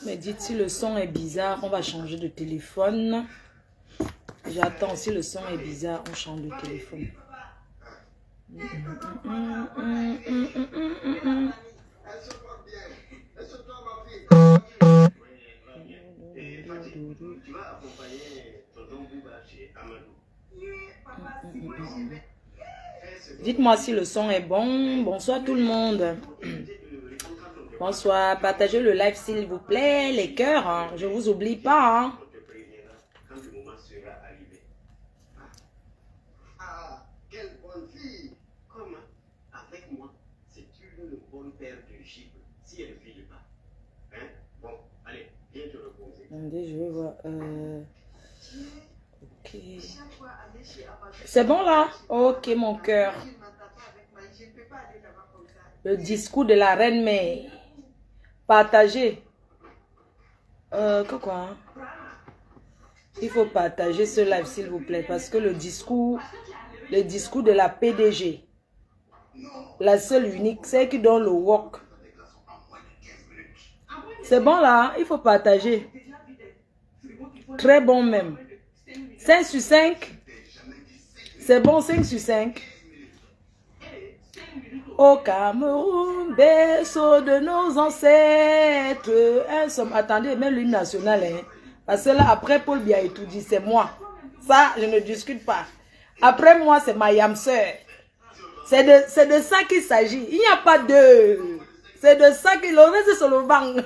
Mais dites si le son est bizarre, on va changer de téléphone. J'attends, si le son est bizarre, on change de téléphone. Dites-moi si le son est bon. Bonsoir tout le monde. Bonsoir. Partagez le live s'il vous plaît. Les cœurs, hein. Je ne vous oublie pas. Hein. Attendez, je vais voir. Ok. C'est bon là? Ok, mon cœur. Le discours de la reine-mère. Partagez. Quoi? Il faut partager ce live, s'il vous plaît. Parce que le discours de la PDG, la seule unique, c'est qui donne le work. C'est bon là, il faut partager. Très bon même. 5 sur 5. C'est bon, 5 sur 5. Au Cameroun, berceau de nos ancêtres. Attendez, même l'hymne national. Hein. Parce que là, après Paul Biya et tout dit, c'est moi. Ça, je ne discute pas. Après moi, c'est ma yamseur. C'est de ça qu'il s'agit. Il n'y a pas de... C'est de ça qu'il... Le reste, c'est le bang.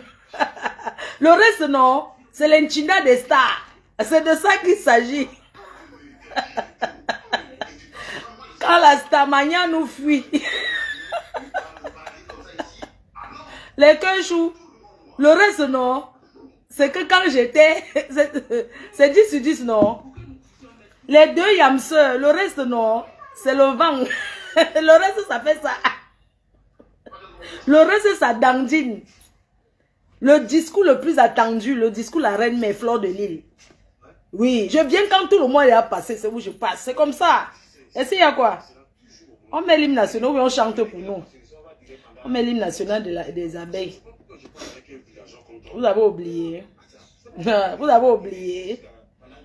Le reste, non. C'est l'enchinda des stars. C'est de ça qu'il s'agit. Quand la starmania nous fuit. Les quechous. Le reste, non. C'est que quand j'étais... C'est 10 sur 10, non. Les deux yamseurs. Le reste, non. C'est le vent. Le reste, ça fait ça. Le reste, ça dandine. Le discours le plus attendu, le discours de la reine mère Fleur de Lille. Oui, je viens quand tout le monde est à passer, c'est où je passe. C'est comme ça. Et s'il y a quoi? On met l'hymne national, oui, on chante pour nous. On met l'hymne national des abeilles. Vous avez oublié. Vous avez oublié.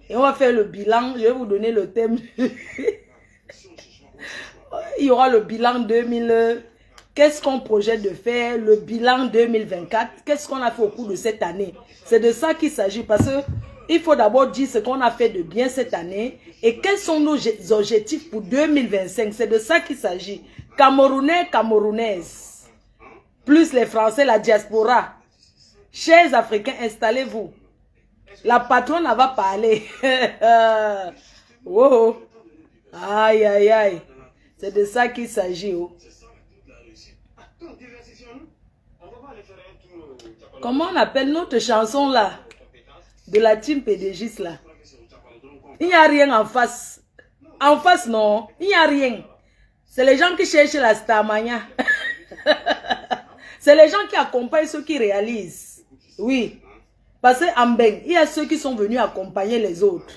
Et on va faire le bilan. Je vais vous donner le thème. Il y aura le bilan 2000. Qu'est-ce qu'on projette de faire? Le bilan 2024. Qu'est-ce qu'on a fait au cours de cette année? C'est de ça qu'il s'agit. Parce qu'il faut d'abord dire ce qu'on a fait de bien cette année. Et quels sont nos objectifs pour 2025. C'est de ça qu'il s'agit. Camerounais, Camerounaises. Plus les Français, la diaspora. Chers Africains, installez-vous. La patronne va parler. Wow. Aïe, aïe, aïe. C'est de ça qu'il s'agit. Oh. Comment on appelle notre chanson là? De la team PDGis là. Il n'y a rien en face. En face, non. Il n'y a rien. C'est les gens qui cherchent la starmania. C'est les gens qui accompagnent ceux qui réalisent. Oui. Parce qu'en Beng, il y a ceux qui sont venus accompagner les autres.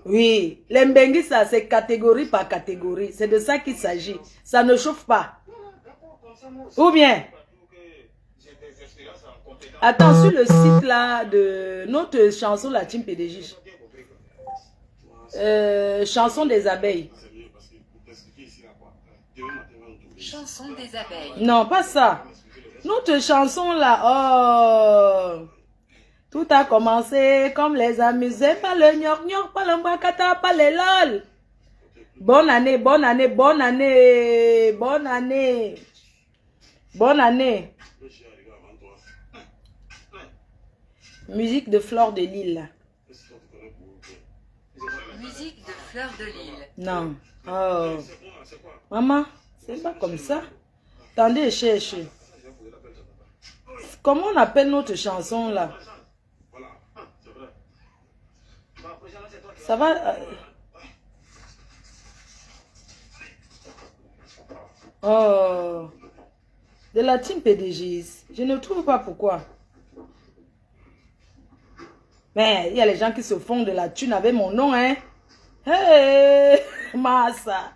Oui. Les Mbengis, ça, c'est catégorie par catégorie. C'est de ça qu'il s'agit. Ça ne chauffe pas. Ou bien... Attends, sur le site là de notre chanson, la team PDG. Chanson des abeilles. Chanson des abeilles. Non, pas ça. Notre chanson là, oh. Tout a commencé comme les amusés, pas le gnoc-gnoc, pas le mbakata, pas les lol. Bonne année, bonne année, bonne année, bonne année. Bonne année. Musique de Fleur de Lille. Musique de Fleur de Lille. Non. Oh. Maman, c'est pas comme ça. Attendez, cherche. Comment on appelle notre chanson là? Ça va? Oh. De la team PDG. Je ne trouve pas pourquoi. Mais il y a les gens qui se font de la thune avec mon nom, hein. Hey, Massa.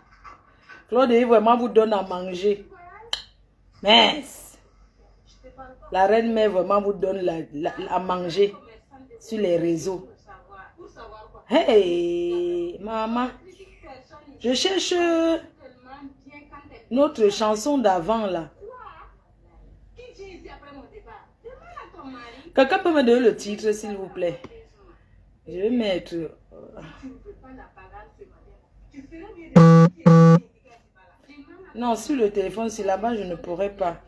Claude vraiment vous donne à manger. Mais La reine mère vraiment vous donne à manger sur les réseaux. Hey, maman. Je cherche notre chanson d'avant là. Quelqu'un peut me donner le titre s'il vous plaît. Je vais mettre... Non, sur le téléphone, c'est là-bas, je ne pourrais pas.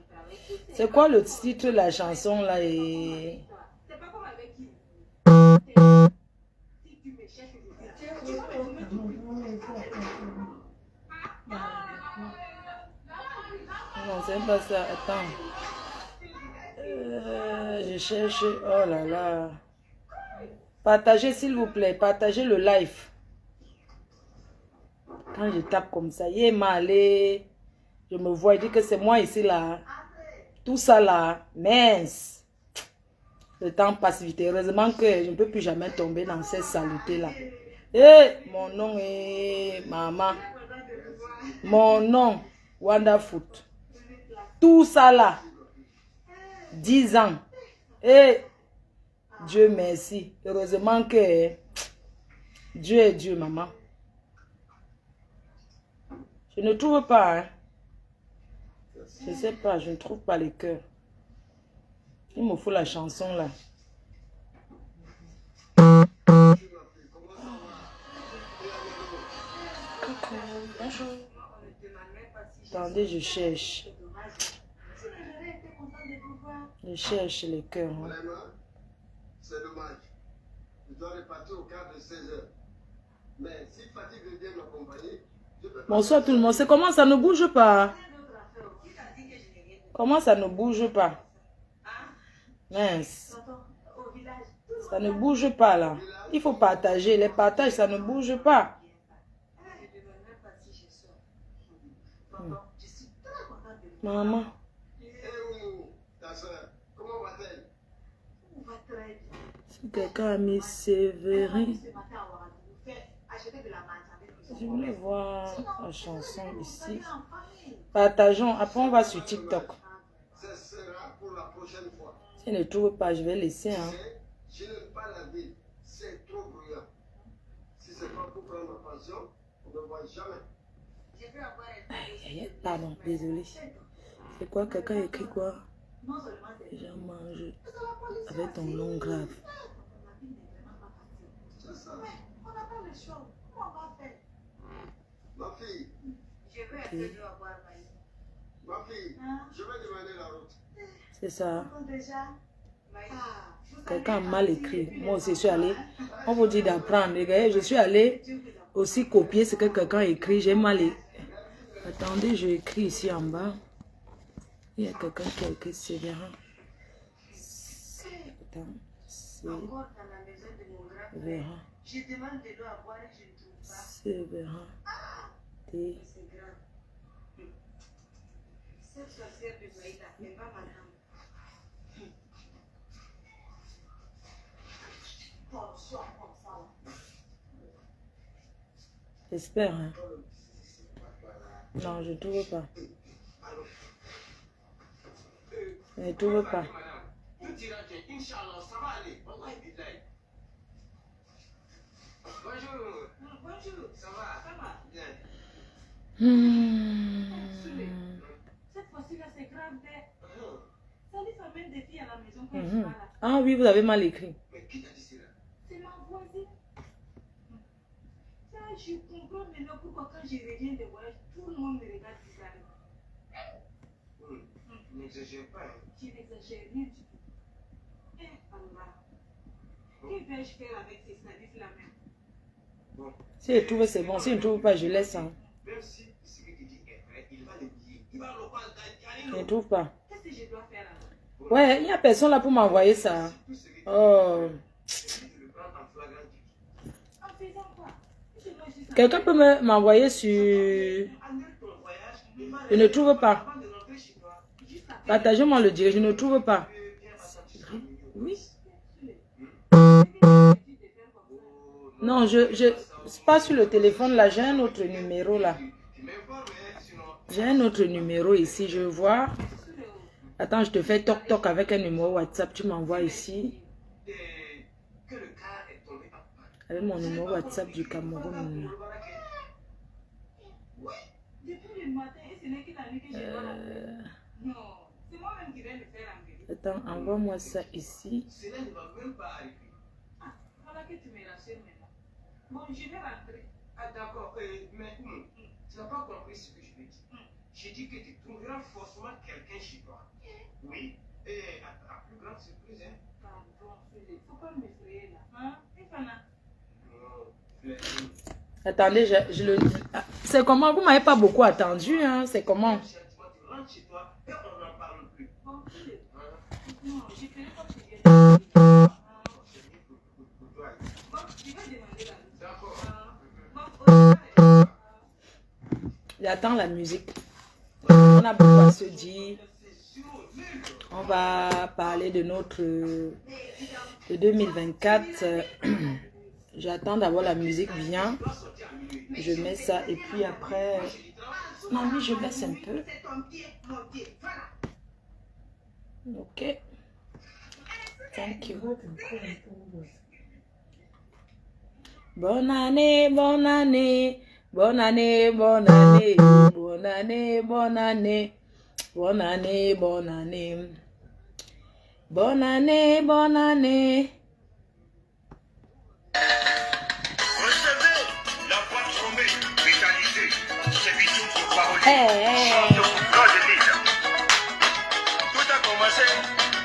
C'est quoi le titre de la chanson là et... Non, c'est pas ça. Attends. Je cherche... Oh là là. Partagez s'il vous plaît. Partagez le live. Quand je tape comme ça, il est mal. Je me vois, il dit que c'est moi ici là. Tout ça là, mince. Le temps passe vite. Heureusement que je ne peux plus jamais tomber dans cette saleté là. Eh, mon nom est maman. Mon nom, Wonderfoot. Tout ça là. 10 ans. Eh, Dieu merci. Heureusement que Dieu est Dieu, maman. Je ne trouve pas, hein. Je ne sais pas, je ne trouve pas les cœurs. Il me faut la chanson là. Bonjour. Attendez, je cherche. Je cherche les cœurs. Hein. C'est dommage. Je dois repartir au quart de 16 heures. Mais si fatigue veut bien m'accompagner, je peux... Bonsoir tout le monde. C'est comment ça ne bouge pas? Comment ça ne bouge pas? Mince. Ça ne bouge pas là. Il faut partager. Les partages, ça ne bouge pas. Maman. Ta soeur, comment va-t-elle? Si quelqu'un a mis Séverine. Je voulais voir la chanson ici. Partageons. Après, on va sur TikTok. Ce sera pour la prochaine fois. Si je ne trouve pas, je vais laisser. Hein. Je n'aime pas la ville. C'est trop bruyant. Si c'est pas pour prendre ma pension, on ne me voit jamais. Pardon, désolé. C'est quoi? Quelqu'un écrit quoi? Déjà mange avec ton nom grave. C'est ça. Ma fille. Okay. Ma fille, je vais demander la route. C'est ça. Quelqu'un a mal écrit. Moi aussi, je suis allée. On vous dit d'apprendre. Je suis allée aussi copier ce que quelqu'un écrit. J'ai mal écrit. Attendez, je écris ici en bas. Il y a quelqu'un qui a écrit Sévérin. Attends, Sévérin. Sévérin. T. J'espère, hein. Non, je ne trouve pas. Je ne trouve pas. Bonjour, ça va? Bien. Cette fois-ci là, c'est grave. Ça dit ça mène des filles à la maison quand je suis là. Ah oui, vous avez mal écrit. Mais qui t'a dit cela? C'est ma voisine. Ça, je comprends maintenant pourquoi quand je reviens de voyage, tout le monde me regarde bizarrement. N'exagère pas. Hein. Je n'exagère rien du tout. Eh Allah. Que vais-je faire avec ces services là même? Bon. Si je trouve, c'est bon. Si je ne trouve pas, je laisse. Hein. Même si ce qu'il dit est vrai, il va l'oublier. Il va le prendre. Je ne trouve pas. Qu'est-ce que je dois faire là? Ouais, il n'y a personne là pour m'envoyer ça. Oh. En faisant quoi? Quelqu'un peut m'envoyer sur... Je ne trouve pas. Partagez-moi le direct. Je ne trouve pas. Oui. Non, je pas sur le téléphone là. J'ai un autre numéro là. J'ai un autre numéro ici. Je vois. Attends, je te fais toc-toc avec un numéro WhatsApp. Tu m'envoies ici. Que le car est tombé en panne. Avec mon numéro WhatsApp du Cameroun. Oui, depuis le matin, et ce n'est que la nuit que je dois l'appeler. Non, c'est moi-même qui vais le faire enlever. Attends, envoie-moi ça ici. Cela ne va même pas arriver. Ah, voilà que tu me rassures maintenant. Bon, je vais rentrer. Ah d'accord, mais tu n'as pas compris ce que je veux dire. J'ai dit que tu trouveras forcément quelqu'un chez toi. Oui, et à plus grande surprise, hein. Pardon, Philippe, faut pas m'effrayer là. Hein, Ifana? Non, Attendez, je le dis. Ah, c'est comment? Vous m'avez pas beaucoup attendu, hein? C'est comment? tu rentres chez toi et on n'en parle plus. Bon, Philippe, Hein? non, je ferai comme tu viens de dire. C'est mieux pour toi. Bon, je vais demander la liste. D'accord. Bon, au revoir. J'attends la musique. On a beaucoup à se dire. On va parler de notre... de 2024. J'attends d'avoir la musique bien. Je mets ça et puis après... Mamie, je baisse un peu. Ok. Thank you. Bonne année, bonne année. Bonne année, bonne année. Bonne année, bonne année. Bonne année, bonne année. Bonne année, bonne année. Recevez la voix trombée, métallisée, c'est Bitou pour parole. Hey, Chante pour God de l'île. Tout a commencé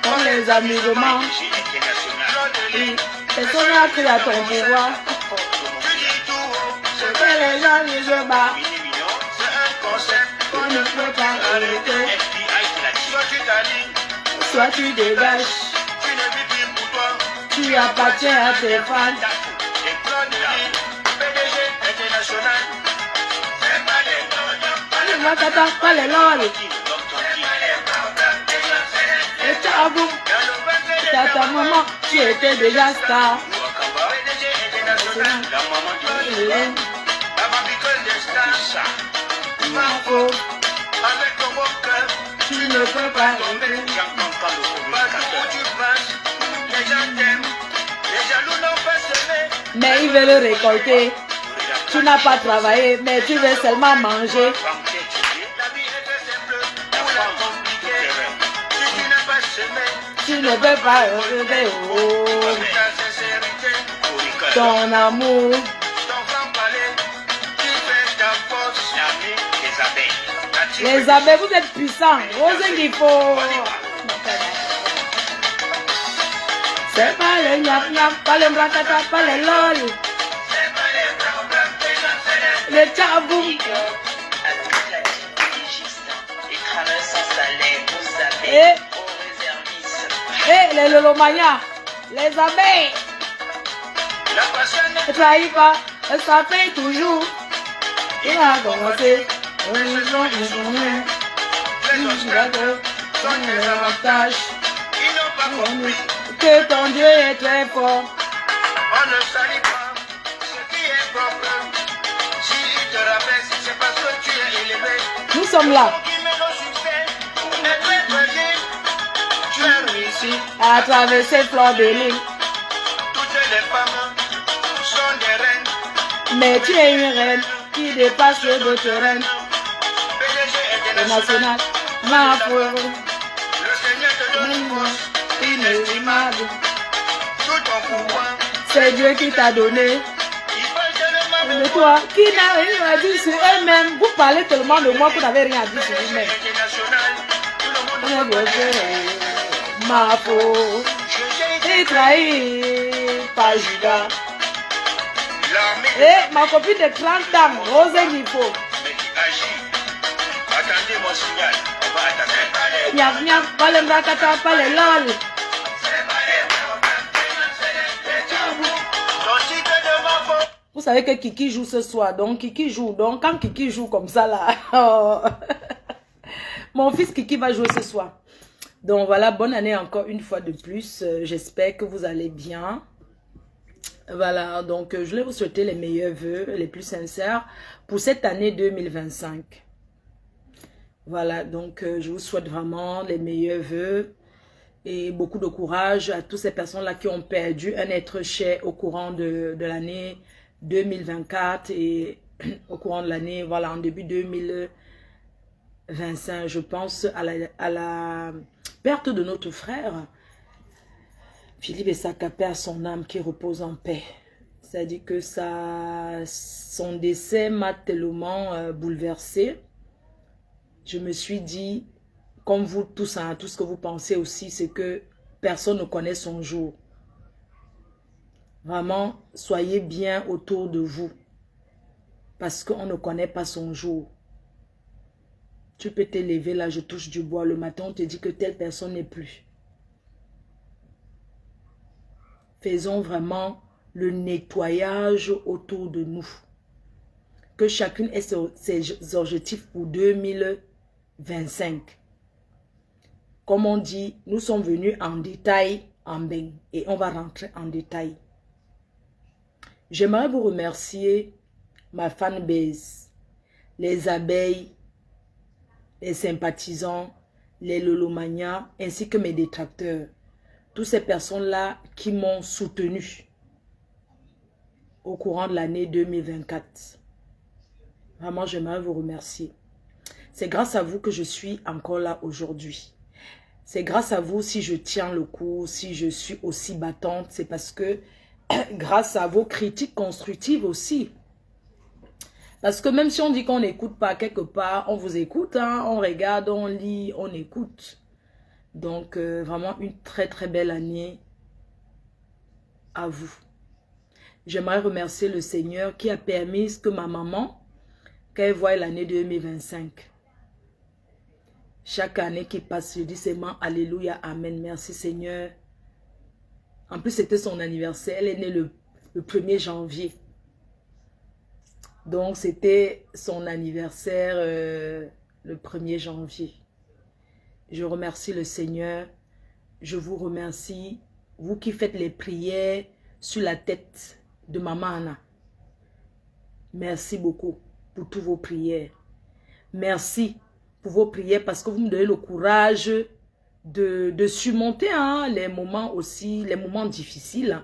Comme les amusements. chez l'international. Oui, personne n'a cru à ton pouvoir. Tu dis tout haut, c'est Que les gens disent bas. mignon, c'est un concept. On ne peut pas arrêter. FBI qui l'a dit. Soit tu t'alignes, Soit tu dégages. tu ne vis plus pour toi. Tu appartiens à tes fans. Les plans de l'île, PDG international. C'est pas les plans, Les voix t'attendent pas les lol. Et tu avoues, t'as ta maman, tu étais déjà star. La maman du Et la babicole des stars. ma faute, Avec ton bon cœur, tu ne peux pas tomber. rentrer. Partout où tu passes, les gens t'aiment. Les jaloux n'ont pas semé. Mais ils veulent récolter. Tu n'as pas travaillé, mais tu veux seulement manger. La vie est très simple, ou la compliquée. Si tu n'as pas semé, Tu ne peux pas relever. Oh, avec ta sincérité, ton amour. ton grand palais, qui fait ta force. Les abeilles. Les abeilles, vous êtes puissants. Osez qu'il faut. C'est pas le gnap-gnap, pas le bracata, pas le lol. Le tchaboum. Et les lolomania, les abeilles. La passion Ne trahis pas, ça paye toujours. Il a commencé. On est gens qui sont nés. les obstacles sont des avantages. Ils n'ont pas compris, Que ton Dieu est très fort. on ne salit pas ce qui est propre. Si il te rabaisse, c'est parce que tu es élevé. Nous sommes là. Pour qui met nos succès, est très fragile. Tu as réussi, À traverser fleur de l'île. toutes les femmes sont des reines. Mais tu es une reine qui dépasse les autres reines. PDG National, international, ma foi, le Seigneur te donne force, inestimable. tout ton pouvoir. C'est Dieu qui t'a donné. Il parle tellement De de toi, qui n'a rien à dire sur eux-mêmes. Vous parlez tellement de moi que vous n'avez rien à dire sur vous-même. international, tout le On est monde bien fait, ma faute. J'ai trahi par Judas. l'armée Et ma copine de 30 ans, Rose Nipo. mais qui agit. Attendez mon signal, on va attaquer. Nyam nyam, pas le bracata, pas le lol. Ton titre de ma faute. Vous savez que Kiki joue ce soir, donc Kiki joue. Donc quand Kiki joue comme ça là, oh. Mon fils Kiki va jouer ce soir. Donc voilà, bonne année encore une fois de plus. J'espère que vous allez bien. Voilà, donc je voulais vous souhaiter les meilleurs vœux, les plus sincères pour cette année 2025. Voilà, donc je vous souhaite vraiment les meilleurs vœux et beaucoup de courage à toutes ces personnes-là qui ont perdu un être cher au courant de l'année 2024 et au courant de l'année, voilà, en début 2025. Je pense à la perte de notre frère, Philippe Essaka, perd son âme qui repose en paix. C'est-à-dire que son décès m'a tellement bouleversée. Je me suis dit, comme vous tous, hein, tout ce que vous pensez aussi, c'est que personne ne connaît son jour. Vraiment, soyez bien autour de vous. Parce qu'on ne connaît pas son jour. Tu peux te lever là, je touche du bois. Le matin, on te dit que telle personne n'est plus. Faisons vraiment le nettoyage autour de nous. Que chacune ait ses objectifs pour 2025. Comme on dit, nous sommes venus en détail, en bain. Et on va rentrer en détail. J'aimerais vous remercier, ma fanbase, les abeilles, les sympathisants, les lolomanias, ainsi que mes détracteurs. Toutes ces personnes-là qui m'ont soutenu au courant de l'année 2024. Vraiment, j'aimerais vous remercier. C'est grâce à vous que je suis encore là aujourd'hui. C'est grâce à vous si je tiens le coup, si je suis aussi battante. C'est parce que grâce à vos critiques constructives aussi. Parce que même si on dit qu'on n'écoute pas quelque part, on vous écoute, hein, on regarde, on lit, on écoute. Donc, vraiment une très très belle année à vous. J'aimerais remercier le Seigneur qui a permis que ma maman, qu'elle voie l'année 2025. Chaque année qui passe, je dis seulement Alléluia, Amen, merci Seigneur. En plus, c'était son anniversaire. Elle est née le 1er janvier. Donc, c'était son anniversaire le 1er janvier. Je remercie le Seigneur. Je vous remercie, vous qui faites les prières sur la tête de Maman Anna. Merci beaucoup pour toutes vos prières. Merci pour vos prières parce que vous me donnez le courage de surmonter les moments aussi, les moments difficiles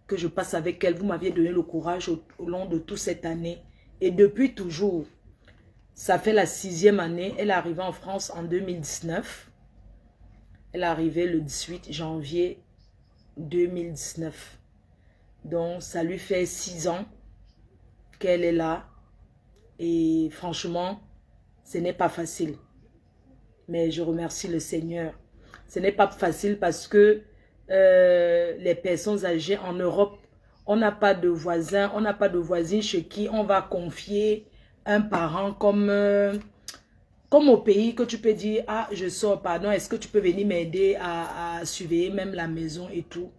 que je passe avec elle. Vous m'aviez donné le courage au long de toute cette année. Et depuis toujours, ça fait la 6e année. Elle est arrivée en France en 2019. Elle est arrivée le 18 janvier 2019. Donc, ça lui fait 6 ans qu'elle est là. Et franchement, ce n'est pas facile. Mais je remercie le Seigneur. Ce n'est pas facile parce que les personnes âgées en Europe, on n'a pas de voisins, on n'a pas de voisine chez qui on va confier un parent comme au pays que tu peux dire, ah, je sors, pardon, est-ce que tu peux venir m'aider à surveiller même la maison et tout.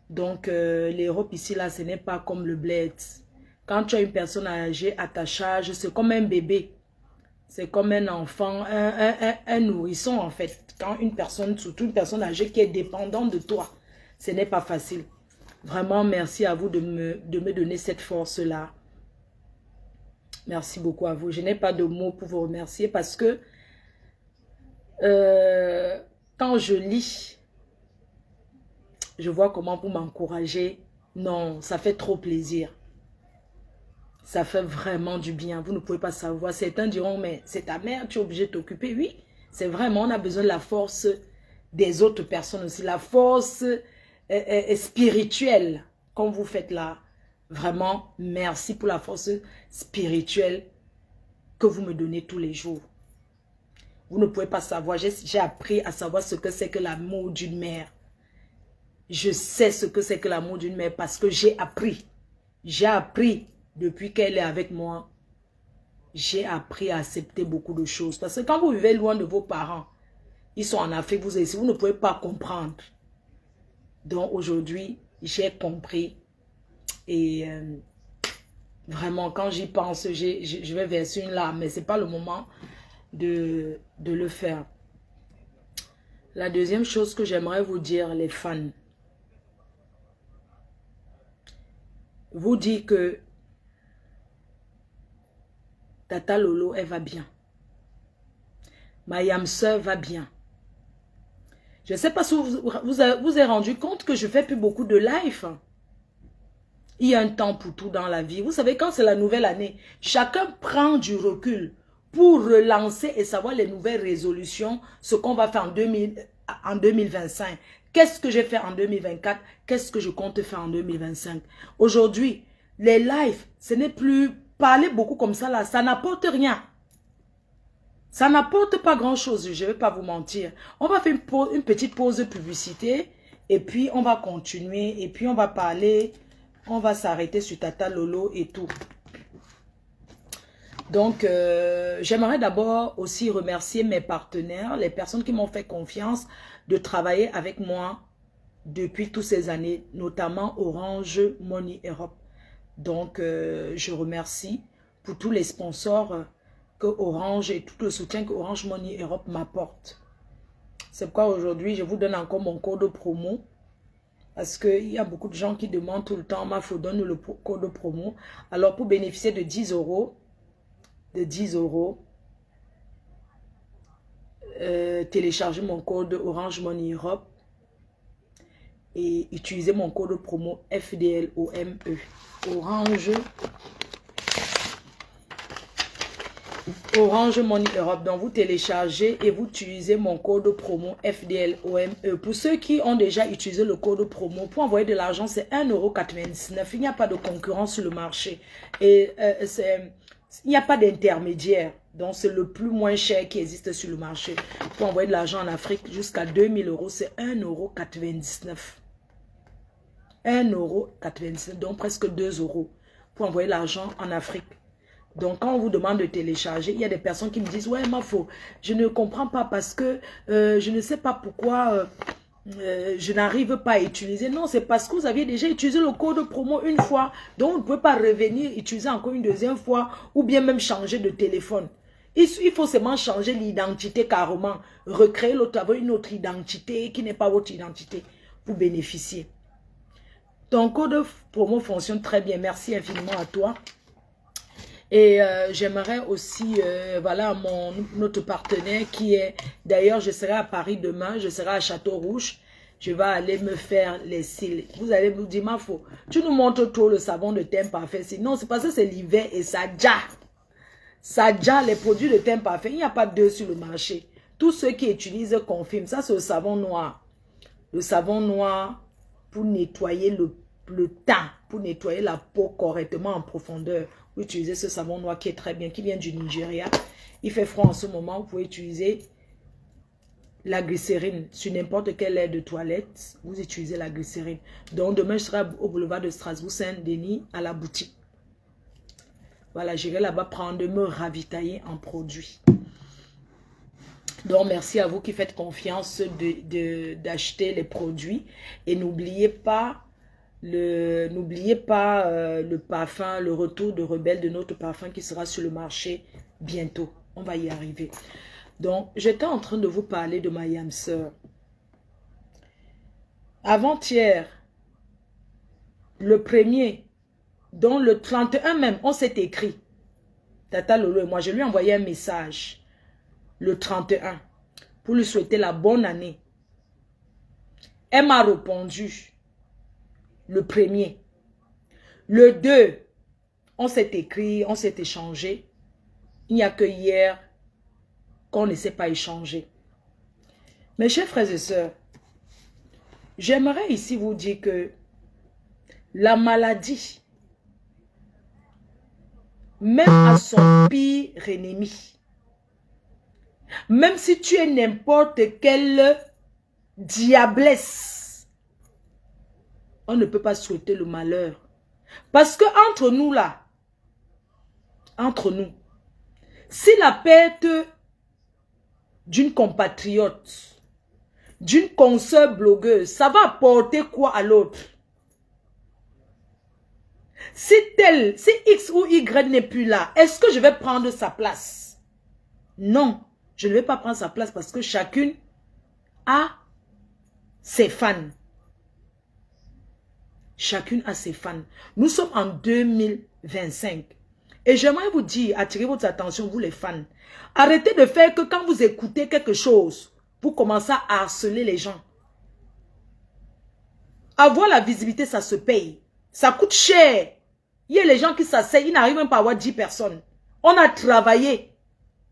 Donc, l'Europe ici, là, ce n'est pas comme le bled. Quand tu as une personne âgée à ta charge, c'est comme un bébé. C'est comme un enfant, un nourrisson en fait. Quand une personne, surtout une personne âgée qui est dépendante de toi, ce n'est pas facile. Vraiment, merci à vous de me donner cette force-là. Merci beaucoup à vous. Je n'ai pas de mots pour vous remercier parce que quand je lis, je vois comment vous m'encourager. Non, ça fait trop plaisir. Ça fait vraiment du bien. Vous ne pouvez pas savoir. Certains diront, mais c'est ta mère, tu es obligé de t'occuper. Oui, c'est vraiment, on a besoin de la force des autres personnes aussi. La force spirituelle, comme vous faites là. Vraiment, merci pour la force spirituelle que vous me donnez tous les jours. Vous ne pouvez pas savoir. J'ai appris à savoir ce que c'est que l'amour d'une mère. Je sais ce que c'est que l'amour d'une mère parce que j'ai appris. J'ai appris. Depuis qu'elle est avec moi, j'ai appris à accepter beaucoup de choses. Parce que quand vous vivez loin de vos parents, ils sont en Afrique, vous êtes ici, vous ne pouvez pas comprendre. Donc aujourd'hui, j'ai compris. Et vraiment, quand j'y pense, je vais verser une larme. Mais ce n'est pas le moment de le faire. La deuxième chose que j'aimerais vous dire, les fans. Vous dites que Tata Lolo, elle va bien. Ma yam sœur va bien. Je ne sais pas si vous avez rendu compte que je ne fais plus beaucoup de live. Il y a un temps pour tout dans la vie. Vous savez, quand c'est la nouvelle année, chacun prend du recul pour relancer et savoir les nouvelles résolutions, ce qu'on va faire en 2025. Qu'est-ce que j'ai fait en 2024? Qu'est-ce que je compte faire en 2025? Aujourd'hui, les lives, ce n'est plus parler beaucoup comme ça là, ça n'apporte rien. Ça n'apporte pas grand-chose, je ne vais pas vous mentir. On va faire une petite pause de publicité et puis on va continuer et puis on va parler, on va s'arrêter sur Tata Lolo et tout. Donc, j'aimerais d'abord aussi remercier mes partenaires, les personnes qui m'ont fait confiance de travailler avec moi depuis toutes ces années, notamment Orange Money Europe. Donc, je remercie pour tous les sponsors que Orange et tout le soutien que Orange Money Europe m'apporte. C'est pourquoi aujourd'hui, je vous donne encore mon code promo. Parce qu'il y a beaucoup de gens qui demandent tout le temps, il faut donner le code promo. Alors, pour bénéficier de 10 euros, téléchargez mon code Orange Money Europe et utilisez mon code promo FDLOME. Orange Money Europe. Donc vous téléchargez et vous utilisez mon code promo FDLOME. Pour ceux qui ont déjà utilisé le code promo, pour envoyer de l'argent, c'est 1,99 €. Il n'y a pas de concurrence sur le marché. Et il n'y a pas d'intermédiaire. Donc c'est le plus moins cher qui existe sur le marché. Pour envoyer de l'argent en Afrique jusqu'à 2000 €, c'est 1,99 €. 1,99 €, donc presque 2 € pour envoyer l'argent en Afrique. Donc, quand on vous demande de télécharger, il y a des personnes qui me disent, ouais, je ne comprends pas parce que je ne sais pas pourquoi je n'arrive pas à utiliser. Non, c'est parce que vous aviez déjà utilisé le code promo une fois. Donc, vous ne pouvez pas revenir utiliser encore une deuxième fois ou bien même changer de téléphone. Il faut seulement changer l'identité carrément. Recréer une autre identité qui n'est pas votre identité pour bénéficier. Ton code promo fonctionne très bien. Merci infiniment à toi. Et j'aimerais aussi, voilà, notre partenaire qui est, d'ailleurs, je serai à Paris demain, je serai à Château-Rouge, je vais aller me faire les cils. Vous allez me dire, Mafo, tu nous montres trop le savon de teint parfait. Non, c'est parce que c'est l'hiver et ça déjà les produits de teint parfait, il n'y a pas deux sur le marché. Tous ceux qui utilisent confirment, ça c'est le savon noir. Le savon noir pour nettoyer le teint, pour nettoyer la peau correctement en profondeur. Vous utilisez ce savon noir qui est très bien, qui vient du Nigeria. Il fait froid en ce moment, vous pouvez utiliser la glycérine. Sur n'importe quel lait de toilette, vous utilisez la glycérine. Donc demain, je serai au boulevard de Strasbourg-Saint-Denis à la boutique. Voilà, j'irai là-bas prendre, me ravitailler en produits. Donc merci à vous qui faites confiance d'acheter les produits. Et n'oubliez pas le parfum, le retour de Rebelle de notre parfum qui sera sur le marché bientôt. On va y arriver. Donc, j'étais en train de vous parler de ma yam sœur. Avant-hier, le 1er, dont le 31 même, on s'est écrit. Tata Lolo et moi, je lui ai envoyé un message le 31 pour lui souhaiter la bonne année. Elle m'a répondu le 1er. Le 2, on s'est écrit, on s'est échangé. Il n'y a que hier qu'on ne s'est pas échangé. Mes chers frères et sœurs, j'aimerais ici vous dire que la maladie, même à son pire ennemi, même si tu es n'importe quelle diablesse, on ne peut pas souhaiter le malheur. Parce que entre nous là, entre nous, si la perte d'une compatriote, d'une consoeur blogueuse, ça va apporter quoi à l'autre? Si X ou Y n'est plus là, est-ce que je vais prendre sa place? Non, je ne vais pas prendre sa place parce que chacune a ses fans. Chacune a ses fans. Nous sommes en 2025. Et j'aimerais vous dire, attirer votre attention, vous les fans. Arrêtez de faire que quand vous écoutez quelque chose, vous commencez à harceler les gens. Avoir la visibilité, ça se paye. Ça coûte cher. Il y a les gens qui s'asseyent, ils n'arrivent même pas à avoir 10 personnes. On a travaillé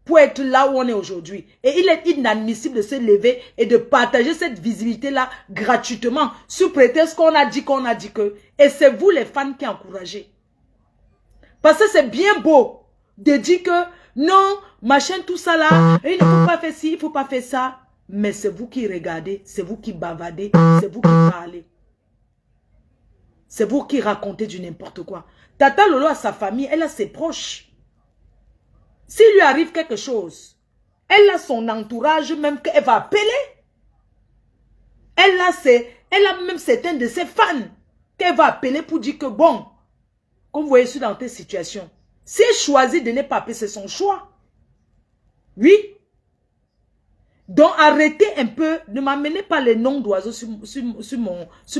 pour être là où on est aujourd'hui. Et il est inadmissible de se lever et de partager cette visibilité-là gratuitement, sous prétexte qu'on a dit que. Et c'est vous les fans qui encouragez. Parce que c'est bien beau de dire que non, machin, tout ça là, il ne faut pas faire ci, il ne faut pas faire ça. Mais c'est vous qui regardez, c'est vous qui bavardez, c'est vous qui parlez. C'est vous qui racontez du n'importe quoi. Tata Lolo a sa famille, elle a ses proches. S'il lui arrive quelque chose, elle a son entourage même qu'elle va appeler. Elle a même certains de ses fans qu'elle va appeler pour dire que bon, comme vous voyez, je suis dans telle situation. Si elle choisit de ne pas appeler, c'est son choix. Oui. Donc arrêtez un peu, ne m'amenez pas les noms d'oiseaux sur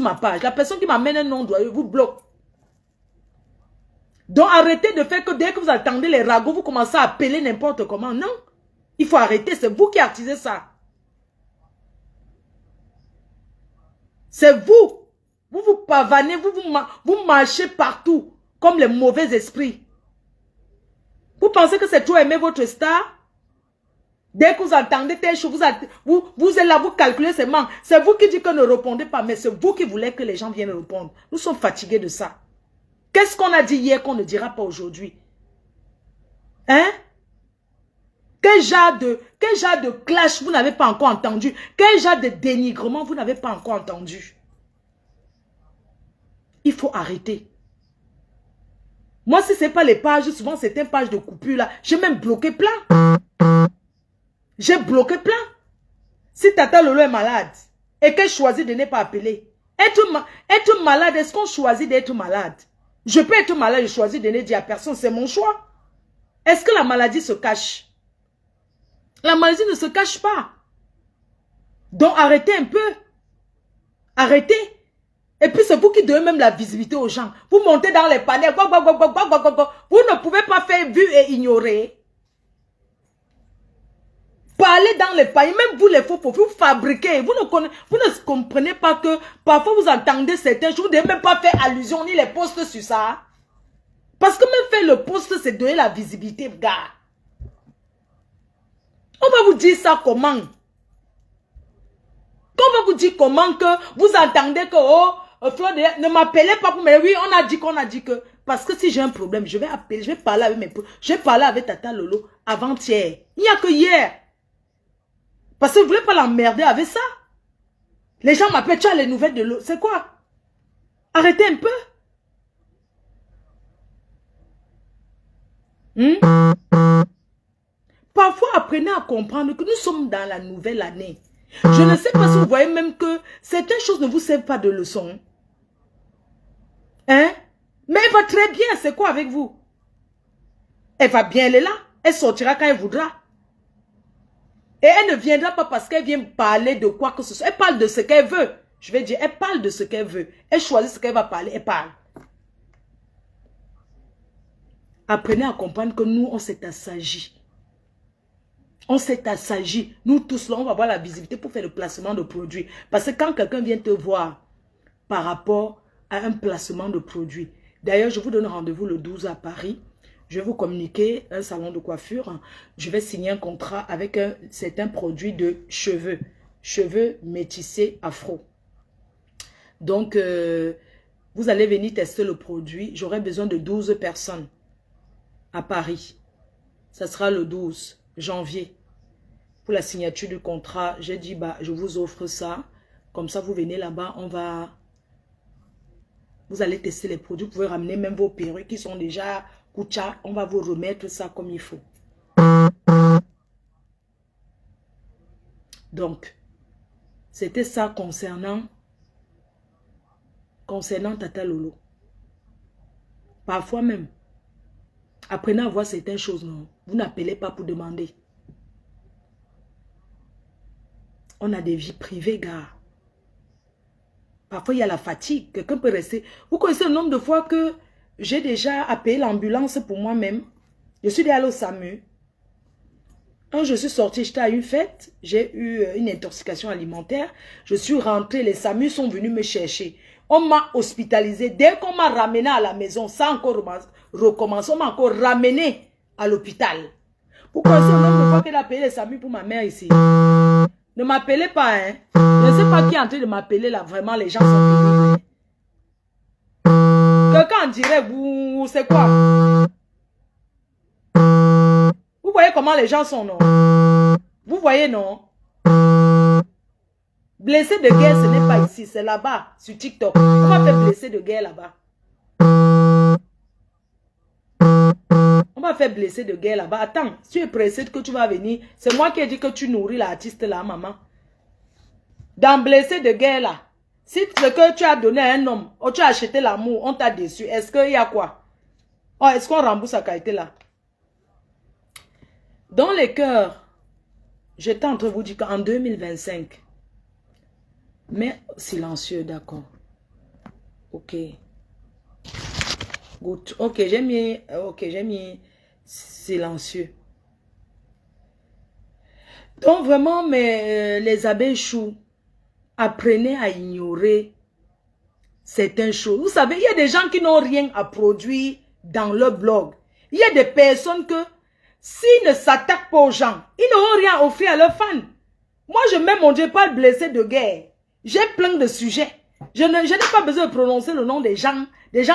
ma page. La personne qui m'amène un nom d'oiseau vous bloque. Donc arrêtez de faire que dès que vous attendez les ragots, vous commencez à appeler n'importe comment. Non. Il faut arrêter, c'est vous qui artisez ça. C'est vous. Vous vous pavanez, vous marchez partout comme les mauvais esprits. Vous pensez que c'est trop aimer votre star? Dès que vous entendez telle chose, vous êtes là, vous calculez seulement. C'est vous qui dites que ne répondez pas, mais c'est vous qui voulez que les gens viennent répondre. Nous sommes fatigués de ça. Qu'est-ce qu'on a dit hier qu'on ne dira pas aujourd'hui? Hein? Quel genre de clash vous n'avez pas encore entendu? Quel genre de dénigrement vous n'avez pas encore entendu? Il faut arrêter. Moi, si ce n'est pas les pages, souvent c'est une page de coupure là. J'ai même bloqué plein. J'ai bloqué plein. Si Tata Lolo est malade et qu'elle choisit de ne pas appeler. Être malade, est-ce qu'on choisit d'être malade? Je peux être malade et choisir de ne dire à personne, c'est mon choix. Est-ce que la maladie se cache? La maladie ne se cache pas. Donc arrêtez un peu. Arrêtez. Et puis c'est vous qui donnez même la visibilité aux gens. Vous montez dans les panels. Vous ne pouvez pas faire vu et ignorer. Parlez dans les panels. Même vous les faux, vous fabriquez. Vous ne comprenez pas que parfois vous entendez certains choses. Vous ne devez même pas faire allusion ni les posts sur ça. Parce que même faire le post, c'est donner la visibilité, gars. On va vous dire ça comment? On va vous dire comment que vous entendez que, oh, Fleur de Lys, ne m'appelez pas pour me dire, oui, on a dit que. Parce que si j'ai un problème, je vais appeler, je vais parler avec mes potes. J'ai parlé avec Tata Lolo avant-hier. Il n'y a que hier. Parce que vous ne voulez pas l'emmerder avec ça. Les gens m'appellent, tu as les nouvelles de l'eau. C'est quoi? Arrêtez un peu. Parfois, apprenez à comprendre que nous sommes dans la nouvelle année. Je ne sais pas si vous voyez même que certaines choses ne vous servent pas de leçon. Hein? Mais elle va très bien. C'est quoi avec vous? Elle va bien, elle est là. Elle sortira quand elle voudra. Et elle ne viendra pas parce qu'elle vient parler de quoi que ce soit. Elle parle de ce qu'elle veut. Je vais dire, elle parle de ce qu'elle veut. Elle choisit ce qu'elle va parler, elle parle. Apprenez à comprendre que nous, on s'est assagi. On s'est assagi. Nous tous là, on va avoir la visibilité pour faire le placement de produits. Parce que quand quelqu'un vient te voir par rapport à un placement de produits. D'ailleurs, je vous donne rendez-vous le 12 à Paris. Je vais vous communiquer un salon de coiffure. Je vais signer un contrat avec certains produits de cheveux. Cheveux métissés afro. Donc, vous allez venir tester le produit. J'aurai besoin de 12 personnes à Paris. Ça sera le 12 janvier. Pour la signature du contrat, j'ai dit, bah, je vous offre ça. Comme ça, vous venez là-bas, vous allez tester les produits. Vous pouvez ramener même vos perruques qui sont déjà Koucha. On va vous remettre ça comme il faut. Donc, c'était ça concernant Tata Lolo. Parfois même, apprenez à voir certaines choses, non. Vous n'appelez pas pour demander. On a des vies privées, gars. Parfois, il y a la fatigue. Quelqu'un peut rester. Vous connaissez le nombre de fois que j'ai déjà appelé l'ambulance pour moi-même. Je suis allée au SAMU. Quand je suis sortie, j'étais à une fête. J'ai eu une intoxication alimentaire. Je suis rentrée. Les SAMU sont venus me chercher. On m'a hospitalisé. Dès qu'on m'a ramené à la maison, ça a encore recommencé. On m'a encore ramené à l'hôpital. Pourquoi c'est le nombre de fois qu'elle a payé les SAMU pour ma mère ici? Ne m'appelez pas, hein. Je ne sais pas qui est en train de m'appeler là. Vraiment, les gens sont pénibles. Quelqu'un dirait, vous, c'est quoi? Vous voyez comment les gens sont, non? Vous voyez, non? Blessé de guerre, ce n'est pas ici, c'est là-bas, sur TikTok. On va faire blessé de guerre là-bas. On va faire blessé de guerre là-bas. Attends, tu es pressé que tu vas venir. C'est moi qui ai dit que tu nourris l'artiste là, maman. Dans blessé de guerre là, si ce que tu as donné à un homme, ou tu as acheté l'amour, on t'a déçu, est-ce qu'il y a quoi? Oh, est-ce qu'on rembourse sa qualité là? Dans les cœurs, j'étais en train de vous dire qu'en 2025, mais silencieux, d'accord. Ok. Good. Ok, j'ai mis silencieux. Donc vraiment, les abeilles choux, apprenez à ignorer certaines choses. Vous savez, il y a des gens qui n'ont rien à produire dans leur blog. Il y a des personnes que, s'ils ne s'attaquent pas aux gens, ils n'auront rien à offrir à leurs fans. Moi, je mets mon Dieu pas blessé de guerre. J'ai plein de sujets. Je n'ai pas besoin de prononcer le nom des gens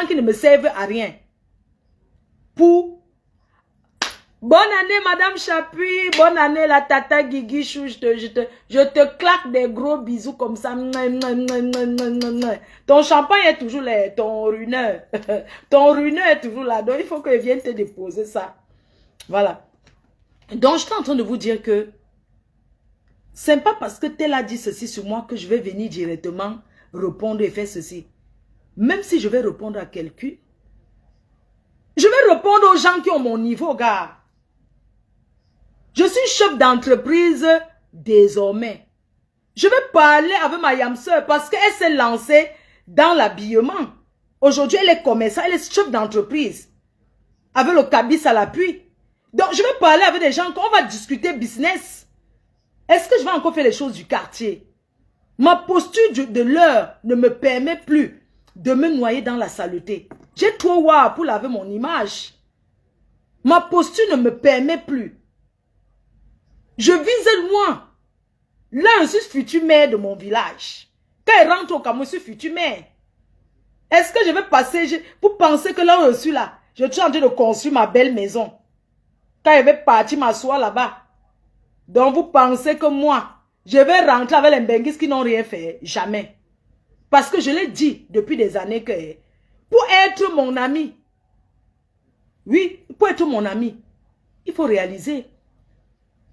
qui ne me servent à rien. Pour bonne année, Madame Chapuis, bonne année, la tata Guiguichou, je te claque des gros bisous comme ça. Ton champagne est toujours là, ton runeur. Ton runeur est toujours là, donc il faut que je vienne te déposer ça. Voilà. Donc, je suis en train de vous dire que c'est pas parce que tel a dit ceci sur moi que je vais venir directement répondre et faire ceci. Même si je vais répondre à quelqu'un, je vais répondre aux gens qui ont mon niveau, gars. Je suis chef d'entreprise désormais. Je vais parler avec ma yamseur parce qu'elle s'est lancée dans l'habillement. Aujourd'hui, elle est commerçante, elle est chef d'entreprise. Avec le cabis à l'appui. Donc, je vais parler avec des gens, on va discuter business. Est-ce que je vais encore faire les choses du quartier? Ma posture de l'heure ne me permet plus de me noyer dans la saleté. J'ai trop wow pour laver mon image. Ma posture ne me permet plus. Je vise loin. Là, je suis futur maire de mon village. Quand elle rentre au Cameroun, je suis futur maire. Est-ce que je vais passer, pour penser que là où je suis là, je suis en train de construire ma belle maison. Quand je vais partir m'asseoir là-bas. Donc vous pensez que moi, je vais rentrer avec les Benguis qui n'ont rien fait. Jamais. Parce que je l'ai dit depuis des années que pour être mon ami, oui, pour être mon ami, il faut réaliser.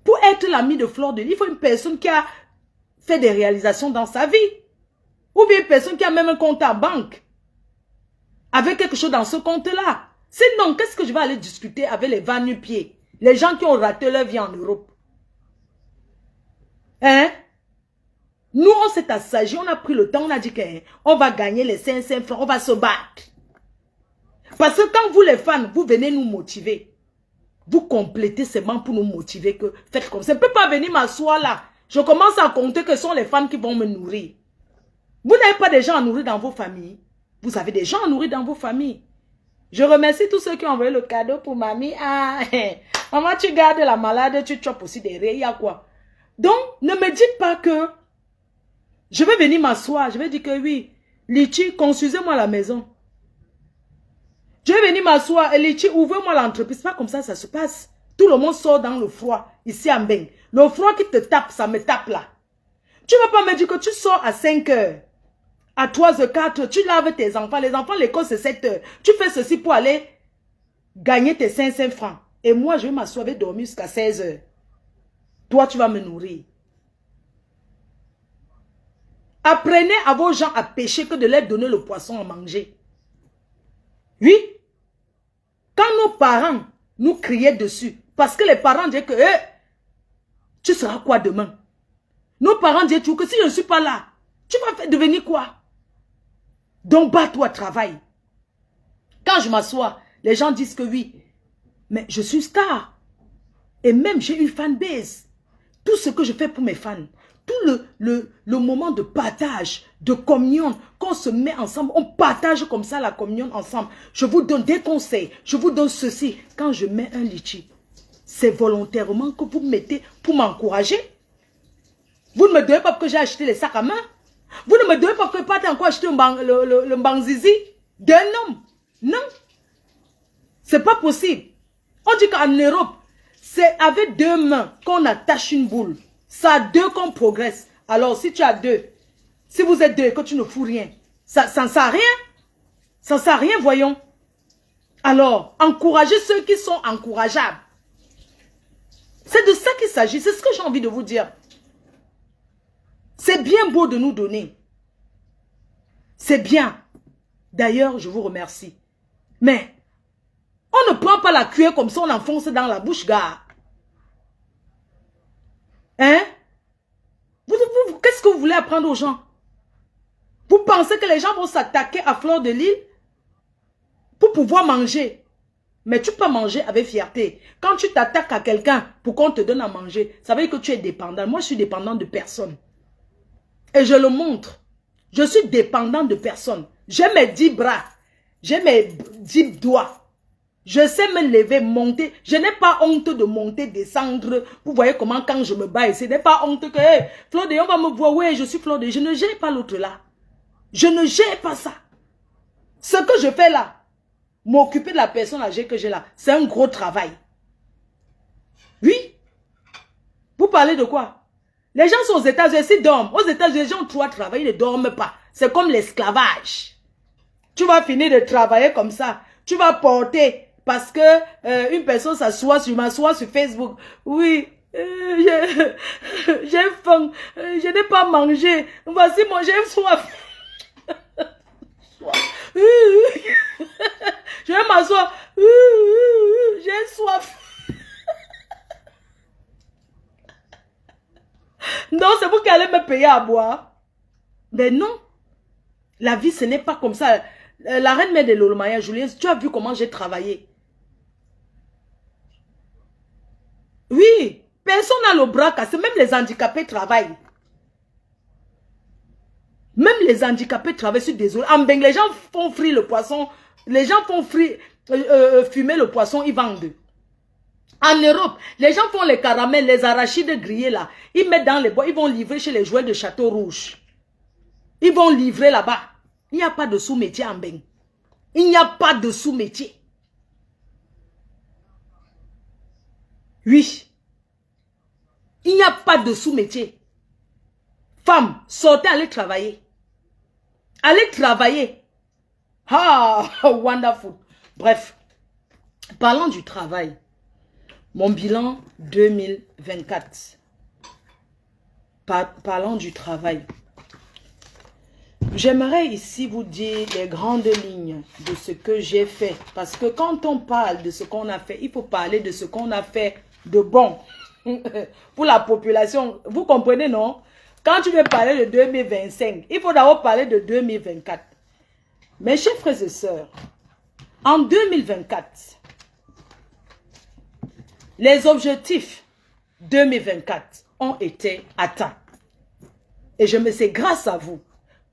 Pour être l'ami de Fleur de Lys, il faut une personne qui a fait des réalisations dans sa vie. Ou bien une personne qui a même un compte en banque. Avec quelque chose dans ce compte-là. Sinon, qu'est-ce que je vais aller discuter avec les vans nu-pieds? Les gens qui ont raté leur vie en Europe. Hein? Nous, on s'est assagi, on a pris le temps, on a dit qu'on va gagner les 500 francs, on va se battre. Parce que quand vous les fans, vous venez nous motiver. Vous complétez seulement pour nous motiver que faites comme ça. Je ne peux pas venir m'asseoir là. Je commence à compter que ce sont les fans qui vont me nourrir. Vous n'avez pas des gens à nourrir dans vos familles. Vous avez des gens à nourrir dans vos familles. Je remercie tous ceux qui ont envoyé le cadeau pour mamie. Ah, maman, tu gardes la malade, tu chopes aussi derrière. Il y a quoi? Donc, ne me dites pas que je vais venir m'asseoir. Je vais dire que oui, Litchi, construisez-moi la maison. Je vais venir m'asseoir et Litchi, ouvrez-moi l'entreprise. C'est pas comme ça se passe. Tout le monde sort dans le froid, ici en Beng. Le froid qui te tape, ça me tape là. Tu ne vas pas me dire que tu sors à 5 heures. À 3 heures, 4 heures, tu laves tes enfants. Les enfants, l'école, c'est 7 heures. Tu fais ceci pour aller gagner tes 500 francs. Et moi, je vais m'asseoir et dormir jusqu'à 16 heures. Toi, tu vas me nourrir. Apprenez à vos gens à pêcher que de leur donner le poisson à manger. Oui. Quand nos parents nous criaient dessus, parce que les parents disaient que tu seras quoi demain? Nos parents disaient toujours que si je ne suis pas là, tu vas devenir quoi? Donc bats-toi, travaille. Quand je m'assois, les gens disent que oui, mais je suis star. Et même, j'ai une fanbase. Tout ce que je fais pour mes fans, tout le moment de partage, de communion, qu'on se met ensemble, on partage comme ça la communion ensemble. Je vous donne des conseils, je vous donne ceci. Quand je mets un litchi, c'est volontairement que vous mettez pour m'encourager. Vous ne me donnez pas parce que j'ai acheté les sacs à main. Vous ne me donnez pas parce que pas encore acheté le banzizi d'un homme. Non. C'est pas possible. On dit qu'en Europe, c'est avec 2 mains qu'on attache une boule. Ça a 2 qu'on progresse. Alors, si tu as 2, si vous êtes 2 et que tu ne fous rien, ça ne sert à rien. Ça ne sert à rien, voyons. Alors, encouragez ceux qui sont encourageables. C'est de ça qu'il s'agit. C'est ce que j'ai envie de vous dire. C'est bien beau de nous donner. C'est bien. D'ailleurs, je vous remercie. Mais, on ne prend pas la cuillère comme ça, on l'enfonce dans la bouche, gars. Hein? Qu'est-ce que vous voulez apprendre aux gens? Vous pensez que les gens vont s'attaquer à Fleur de Lys pour pouvoir manger? Mais tu peux manger avec fierté. Quand tu t'attaques à quelqu'un pour qu'on te donne à manger, ça veut dire que tu es dépendant. Moi, je suis dépendant de personne. Et je le montre. Je suis dépendant de personne. J'ai mes 10 bras. J'ai mes 10 doigts. Je sais me lever, monter. Je n'ai pas honte de monter, descendre. Vous voyez comment quand je me bats ici, je n'ai pas honte que, hey, Fleur de Lys, on va me voir, oui, je suis Fleur de Lys. Je ne gère pas l'autre là. Je ne gère pas ça. Ce que je fais là, m'occuper de la personne âgée que j'ai là, c'est un gros travail. Oui. Vous parlez de quoi? Les gens sont aux États-Unis, ils dorment. Aux États-Unis, les gens doivent travailler, ils ne dorment pas. C'est comme l'esclavage. Tu vas finir de travailler comme ça. Tu vas porter. Parce que une personne s'assoit sur Facebook. Oui, j'ai faim. Je n'ai pas mangé. Voici mon, j'ai soif. Je vais m'asseoir. J'ai soif. Non, c'est vous qui allez me payer à boire. Mais non. La vie, ce n'est pas comme ça. La reine mère de Lolomaya, Julien, tu as vu comment j'ai travaillé. Oui, personne n'a le bras cassé, même les handicapés travaillent. Même les handicapés travaillent, je suis désolé. En Beng, les gens font frire le poisson, les gens font fumer le poisson, ils vendent. En Europe, les gens font les caramels, les arachides grillés là. Ils mettent dans les bois, ils vont livrer chez les joueurs de Château Rouge. Ils vont livrer là-bas. Il n'y a pas de sous-métier en Beng. Il n'y a pas de sous-métier. Oui. Il n'y a pas de sous-métier. Femmes, sortez, allez travailler. Allez travailler. Ah, wonderful. Bref, parlons du travail. Mon bilan 2024. Parlons du travail. J'aimerais ici vous dire les grandes lignes de ce que j'ai fait. Parce que quand on parle de ce qu'on a fait, il faut parler de ce qu'on a fait de bon. Pour la population, vous comprenez, non? Quand tu veux parler de 2025, il faut d'abord parler de 2024. Mes chers frères et sœurs, en 2024, les objectifs 2024 ont été atteints. Et je me sais grâce à vous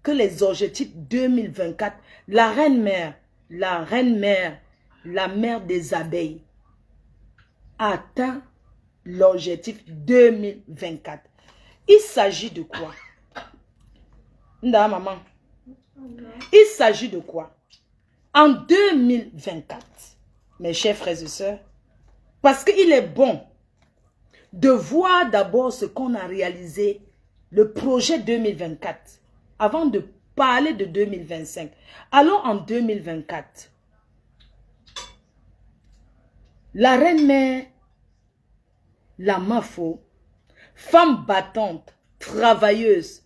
que les objectifs 2024, la reine-mère, la mère des abeilles, a atteint l'objectif 2024. Il s'agit de quoi? Nda, maman. Il s'agit de quoi? En 2024, mes chers frères et sœurs, parce qu'il est bon de voir d'abord ce qu'on a réalisé, le projet 2024, avant de parler de 2025. Allons en 2024. La reine-mère, la Mafo, femme battante, travailleuse,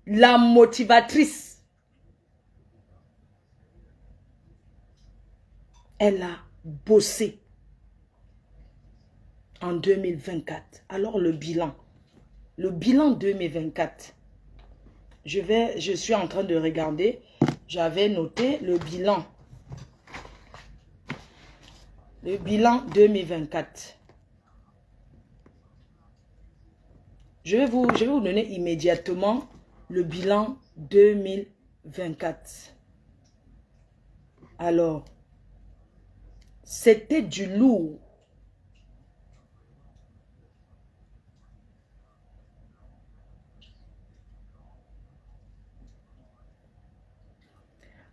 la motivatrice, elle a bossé en 2024. Alors le bilan 2024, je suis en train de regarder, j'avais noté le bilan Le bilan 2024. Je vais vous donner immédiatement le bilan 2024. Alors, c'était du lourd.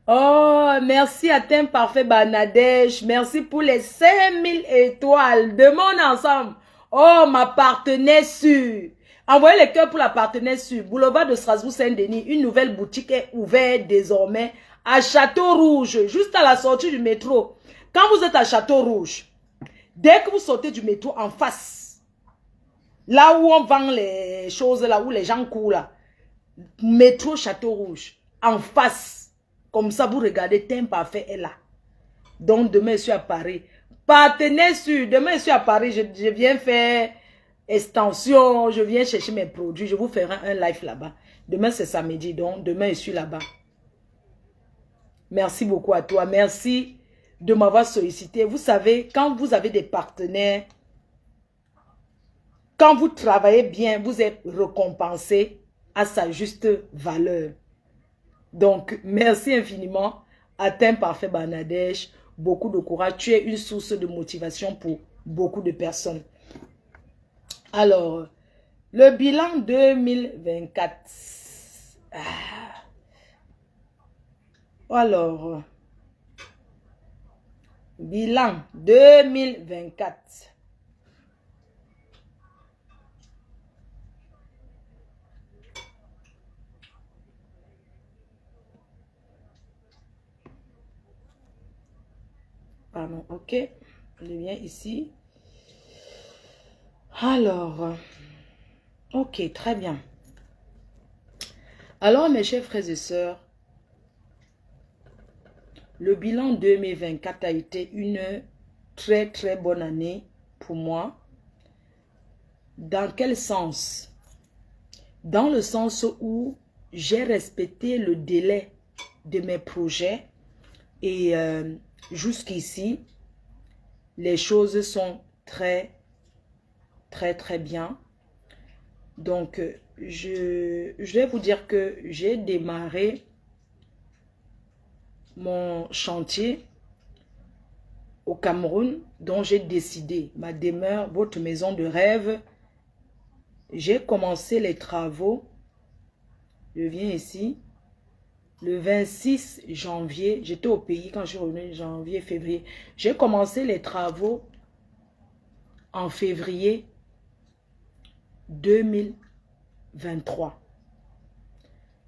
Oh, merci à Teint Parfait Banadèche. Merci pour les 5000 étoiles. Demande ensemble. Oh, ma partenaire sûre. Envoyez les cœurs pour la partenaire sûre. Boulevard de Strasbourg-Saint-Denis. Une nouvelle boutique est ouverte désormais à Château-Rouge, juste à la sortie du métro. Quand vous êtes à Château-Rouge, dès que vous sortez du métro en face, là où on vend les choses, là où les gens courent, là, métro Château-Rouge, en face. Comme ça, vous regardez, Teint Parfait est là. Donc, demain, je suis à Paris. Partenaire sûr, demain, je suis à Paris. Je viens faire extension. Je viens chercher mes produits. Je vous ferai un live là-bas. Demain, c'est samedi. Donc, demain, je suis là-bas. Merci beaucoup à toi. Merci de m'avoir sollicité. Vous savez, quand vous avez des partenaires, quand vous travaillez bien, vous êtes récompensé à sa juste valeur. Donc, merci infiniment à Teint Parfait Banadèche. Beaucoup de courage. Tu es une source de motivation pour beaucoup de personnes. Alors, le bilan 2024. Alors, bilan 2024. Pardon, ok. Je viens ici. Alors, ok, très bien. Alors, mes chers frères et sœurs, le bilan 2024 a été une très, très bonne année pour moi. Dans quel sens? Dans le sens où j'ai respecté le délai de mes projets et jusqu'ici, les choses sont très, très, très bien. Donc, je vais vous dire que j'ai démarré mon chantier au Cameroun, dont j'ai décidé, ma demeure, votre maison de rêve. J'ai commencé les travaux, je viens ici, le 26 janvier, j'étais au pays quand je suis revenu, janvier, février. J'ai commencé les travaux en février 2023.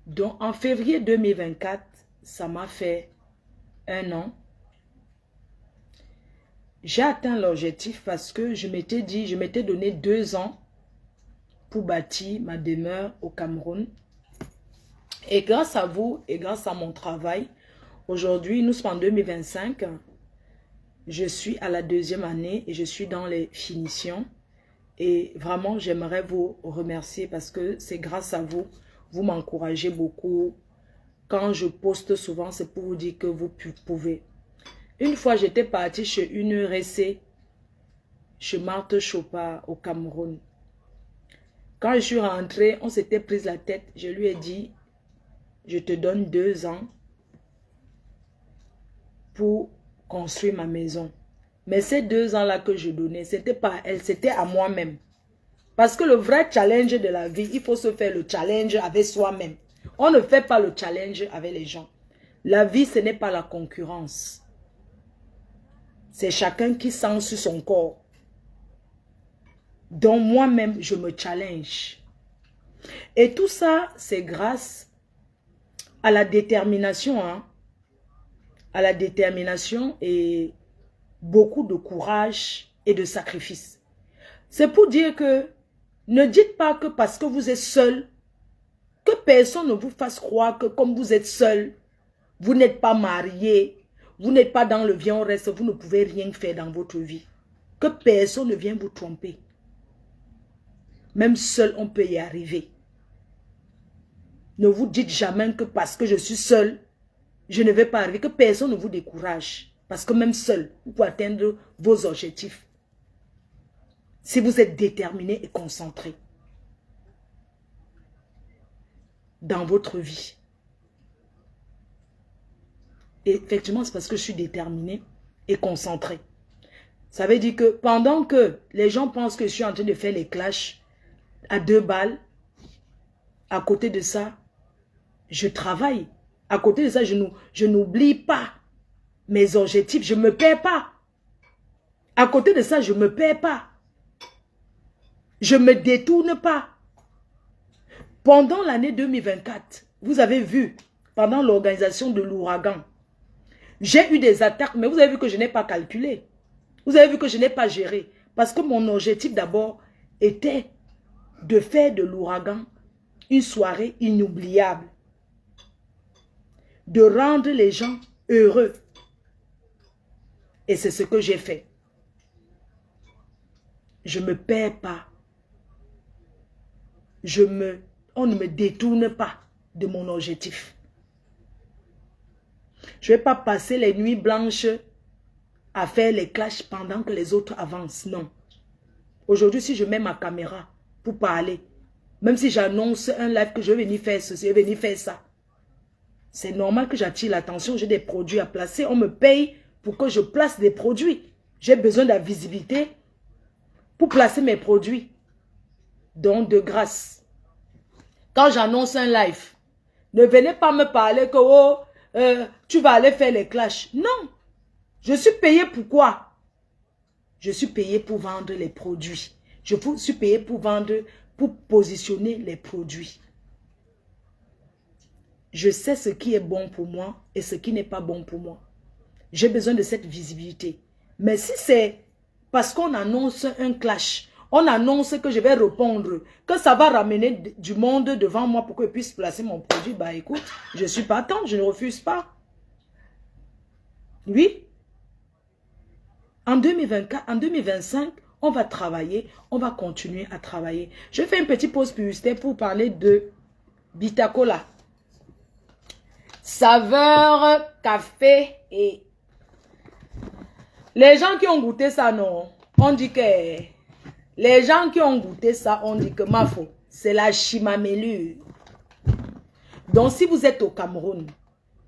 Donc, en février 2024, ça m'a fait 1 an. J'ai atteint l'objectif parce que je m'étais dit, je m'étais donné 2 ans pour bâtir ma demeure au Cameroun. Et grâce à vous et grâce à mon travail, aujourd'hui, nous sommes en 2025. Je suis à la 2e année et je suis dans les finitions. Et vraiment, j'aimerais vous remercier parce que c'est grâce à vous. Vous m'encouragez beaucoup. Quand je poste souvent, c'est pour vous dire que vous pouvez. Une fois, j'étais partie chez une RC, chez Marthe Chopard au Cameroun. Quand je suis rentrée, on s'était pris la tête. Je lui ai dit, je te donne 2 ans pour construire ma maison. Mais ces 2 ans-là que je donnais, c'était pas à elle, c'était à moi-même. Parce que le vrai challenge de la vie, il faut se faire le challenge avec soi-même. On ne fait pas le challenge avec les gens. La vie, ce n'est pas la concurrence. C'est chacun qui sent sur son corps. Donc moi-même, je me challenge. Et tout ça, c'est grâce à la détermination. Hein? À la détermination et beaucoup de courage et de sacrifice. C'est pour dire que ne dites pas que parce que vous êtes seul, que personne ne vous fasse croire que comme vous êtes seul, vous n'êtes pas marié, vous n'êtes pas dans le viens on reste, vous ne pouvez rien faire dans votre vie. Que personne ne vienne vous tromper. Même seul, on peut y arriver. Ne vous dites jamais que parce que je suis seul, je ne vais pas arriver. Que personne ne vous décourage. Parce que même seul, vous pouvez atteindre vos objectifs. Si vous êtes déterminé et concentré dans votre vie. Et effectivement, c'est parce que je suis déterminé et concentré. Ça veut dire que pendant que les gens pensent que je suis en train de faire les clashs à 2 balles, à côté de ça, je travaille. À côté de ça, je n'oublie pas mes objectifs. Je ne me perds pas. À côté de ça, je ne me perds pas. Je ne me détourne pas. Pendant l'année 2024, vous avez vu, pendant l'organisation de l'ouragan, j'ai eu des attaques, mais vous avez vu que je n'ai pas calculé. Vous avez vu que je n'ai pas géré. Parce que mon objectif d'abord était de faire de l'ouragan une soirée inoubliable. De rendre les gens heureux. Et c'est ce que j'ai fait. Je ne me perds pas. On ne me détourne pas de mon objectif. Je ne vais pas passer les nuits blanches à faire les clashs pendant que les autres avancent. Non. Aujourd'hui, si je mets ma caméra pour parler, même si j'annonce un live que je vais venir faire ceci, je vais venir faire ça, c'est normal que j'attire l'attention. J'ai des produits à placer. On me paye pour que je place des produits. J'ai besoin de la visibilité pour placer mes produits. Donc, de grâce. Quand j'annonce un live, ne venez pas me parler que oh, tu vas aller faire les clashs. Non. Je suis payé pour quoi? Je suis payé pour vendre les produits. Je suis payé pour vendre, pour positionner les produits. Je sais ce qui est bon pour moi et ce qui n'est pas bon pour moi. J'ai besoin de cette visibilité. Mais si c'est parce qu'on annonce un clash, on annonce que je vais répondre, que ça va ramener du monde devant moi pour que je puisse placer mon produit, bah écoute, je suis partant, je ne refuse pas. Oui. En 2024, en 2025, on va travailler, on va continuer à travailler. Je fais une petite pause publicitaire pour parler de Bitacola. Saveur, café et... Les gens qui ont goûté ça, non, on dit que... Les gens qui ont goûté ça, on dit que ma faute, c'est la chimamélure. Donc, si vous êtes au Cameroun,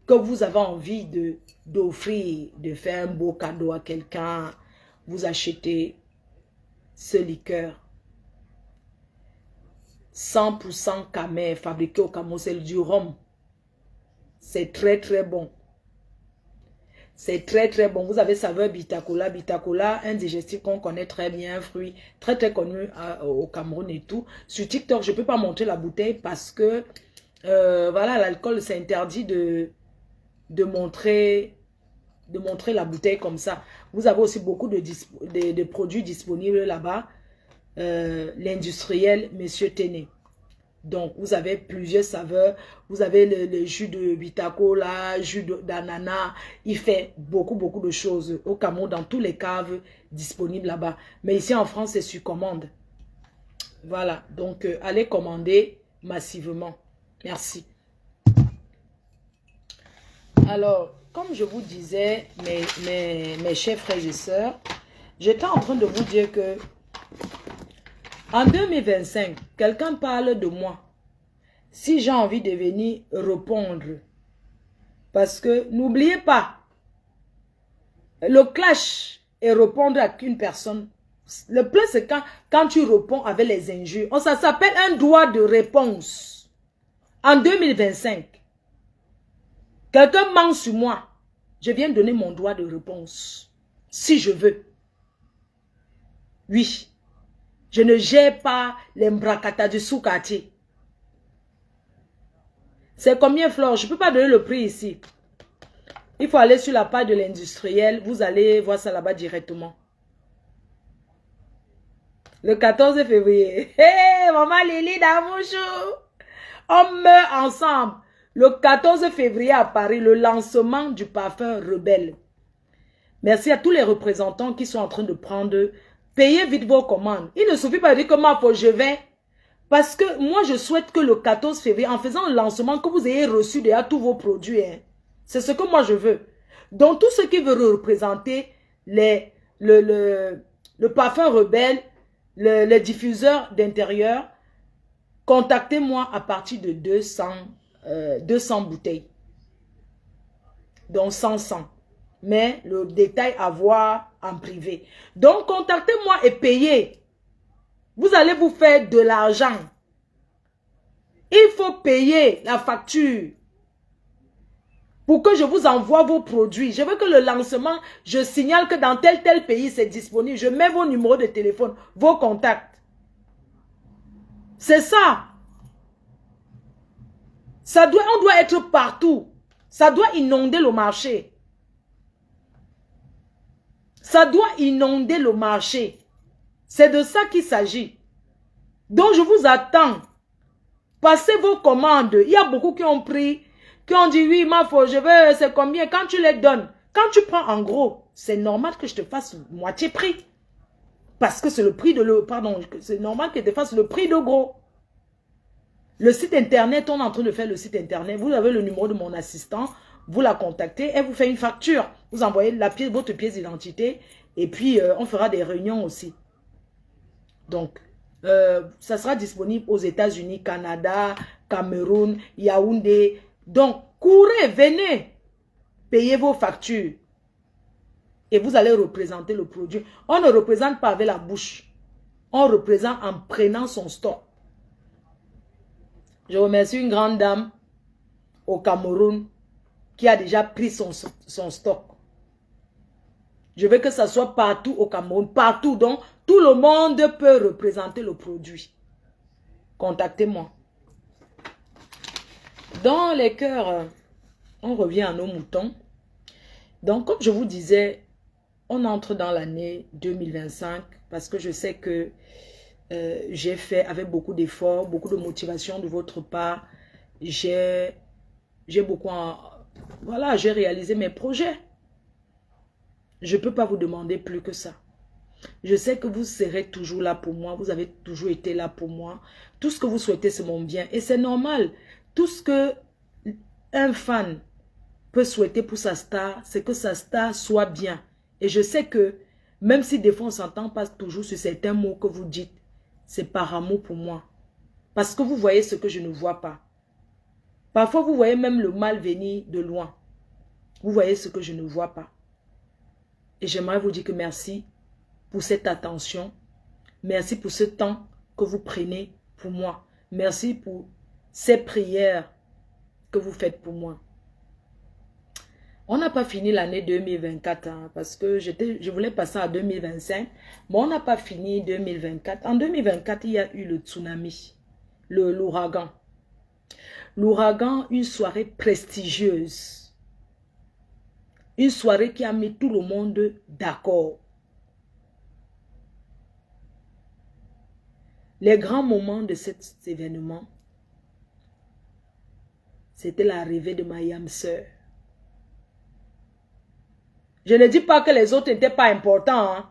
que vous avez envie d'offrir, de faire un beau cadeau à quelqu'un, vous achetez ce liqueur. 100% camé, fabriqué au Cameroun, c'est du rhum. C'est très très bon. C'est très très bon. Vous avez saveur Bitacola. Bitacola, un digestif qu'on connaît très bien, un fruit très très connu au Cameroun et tout. Sur TikTok, je ne peux pas montrer la bouteille parce que voilà, l'alcool, c'est interdit de montrer la bouteille comme ça. Vous avez aussi beaucoup de produits disponibles là-bas. L'industriel Monsieur Téné. Donc, vous avez plusieurs saveurs. Vous avez le jus de Bitacola, jus d'ananas. Il fait beaucoup de choses au Cameroun, dans tous les caves disponibles là-bas. Mais ici en France, c'est sur commande. Voilà. Donc, allez commander massivement. Merci. Alors, comme je vous disais, mes chers frères et sœurs, j'étais en train de vous dire que en 2025, quelqu'un parle de moi. Si j'ai envie de venir répondre, parce que n'oubliez pas, le clash et répondre à qu'une personne, le plus c'est quand tu réponds avec les injures. Ça s'appelle un droit de réponse. En 2025, quelqu'un ment sur moi, je viens donner mon droit de réponse. Si je veux. Oui. Je ne gère pas les mbrakata du soukati. C'est combien, Flore? Je ne peux pas donner le prix ici. Il faut aller sur la page de l'industriel. Vous allez voir ça là-bas directement. Le 14 février. Hé, maman Lily Damouchou. On meurt ensemble. Le 14 février à Paris, le lancement du parfum Rebelle. Merci à tous les représentants qui sont en train de prendre... Payez vite vos commandes. Il ne suffit pas de dire que moi, je vais. Parce que moi, je souhaite que le 14 février, en faisant le lancement, que vous ayez reçu déjà tous vos produits. Hein. C'est ce que moi, je veux. Donc, tout ce qui veut représenter le parfum rebelle, les diffuseurs d'intérieur, contactez-moi à partir de 200 bouteilles. Donc, 100. Mais le détail à voir en privé. Donc, contactez-moi et payez. Vous allez vous faire de l'argent. Il faut payer la facture pour que je vous envoie vos produits. Je veux que le lancement, je signale que dans tel pays, c'est disponible. Je mets vos numéros de téléphone, vos contacts. C'est ça. On doit être partout. Ça doit inonder le marché. Ça doit inonder le marché. C'est de ça qu'il s'agit. Donc, je vous attends. Passez vos commandes. Il y a beaucoup qui ont pris, qui ont dit, oui, ma foi, je veux, c'est combien? Quand tu les donnes, quand tu prends en gros, c'est normal que je te fasse moitié prix. Parce que c'est le prix de c'est normal que je te fasse le prix de gros. Le site internet, on est en train de faire le site internet. Vous avez le numéro de mon assistant. Vous la contactez, elle vous fait une facture. Vous envoyez votre pièce d'identité. Et puis, on fera des réunions aussi. Donc, ça sera disponible aux États-Unis, Canada, Cameroun, Yaoundé. Donc, courez, venez. Payez vos factures. Et vous allez représenter le produit. On ne représente pas avec la bouche. On représente en prenant son stock. Je remercie une grande dame au Cameroun qui a déjà pris son stock. Je veux que ça soit partout au Cameroun, partout. Donc, tout le monde peut représenter le produit. Contactez-moi. Dans les cœurs, on revient à nos moutons. Donc, comme je vous disais, on entre dans l'année 2025 parce que je sais que j'ai fait avec beaucoup d'efforts, beaucoup de motivation de votre part. J'ai beaucoup... Voilà, j'ai réalisé mes projets. Je ne peux pas vous demander plus que ça. Je sais que vous serez toujours là pour moi. Vous avez toujours été là pour moi. Tout ce que vous souhaitez, c'est mon bien. Et c'est normal. Tout ce que un fan peut souhaiter pour sa star, c'est que sa star soit bien. Et je sais que, même si des fois on ne s'entend pas toujours sur certains mots que vous dites, c'est par amour pour moi. Parce que vous voyez ce que je ne vois pas. Parfois, vous voyez même le mal venir de loin. Vous voyez ce que je ne vois pas. Et j'aimerais vous dire que merci pour cette attention. Merci pour ce temps que vous prenez pour moi. Merci pour ces prières que vous faites pour moi. On n'a pas fini l'année 2024 hein, parce que je voulais passer à 2025. Mais on n'a pas fini 2024. En 2024, il y a eu le tsunami, l'ouragan. L'ouragan, une soirée prestigieuse. Une soirée qui a mis tout le monde d'accord. Les grands moments de cet événement, c'était l'arrivée de ma âme sœur. Je ne dis pas que les autres n'étaient pas importants. Hein.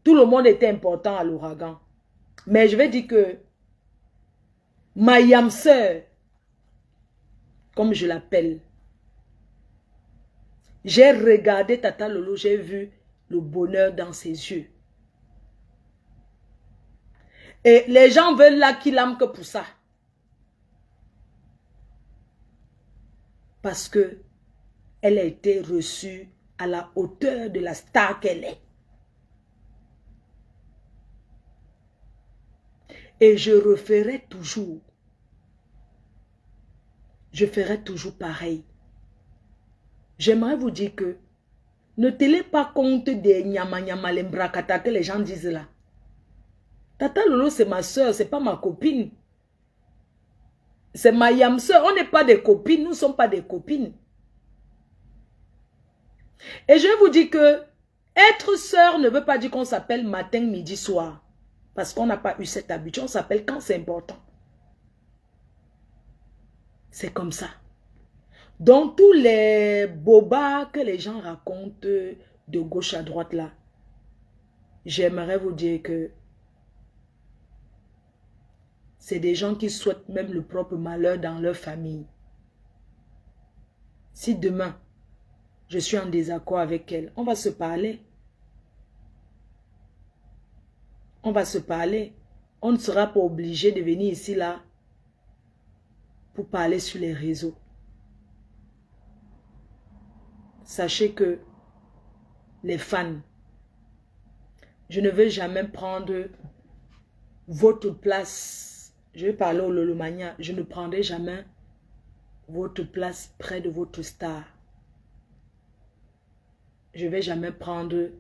Tout le monde était important à l'ouragan. Mais je vais dire que ma âme sœur, comme je l'appelle, j'ai regardé Tata Lolo, j'ai vu le bonheur dans ses yeux. Et les gens veulent la qu'il aime que pour ça. Parce que elle a été reçue à la hauteur de la star qu'elle est. Et je referai toujours. Je ferai toujours pareil. J'aimerais vous dire que ne tenez pas compte des nyama nyama lembrakata que les gens disent là. Tata Lolo, c'est ma soeur, c'est pas ma copine. C'est ma yam soeur. On n'est pas des copines, nous ne sommes pas des copines. Et je vais vous dire que être sœur ne veut pas dire qu'on s'appelle matin, midi, soir. Parce qu'on n'a pas eu cette habitude. On s'appelle quand c'est important. C'est comme ça. Donc, tous les bobas que les gens racontent de gauche à droite là, j'aimerais vous dire que c'est des gens qui souhaitent même le propre malheur dans leur famille. Si demain, je suis en désaccord avec elle. On va se parler. On va se parler. On ne sera pas obligé de venir ici, là, pour parler sur les réseaux. Sachez que les fans, je ne veux jamais prendre votre place. Je vais parler au Lolomania. Je ne prendrai jamais votre place près de votre star. Je ne vais jamais prendre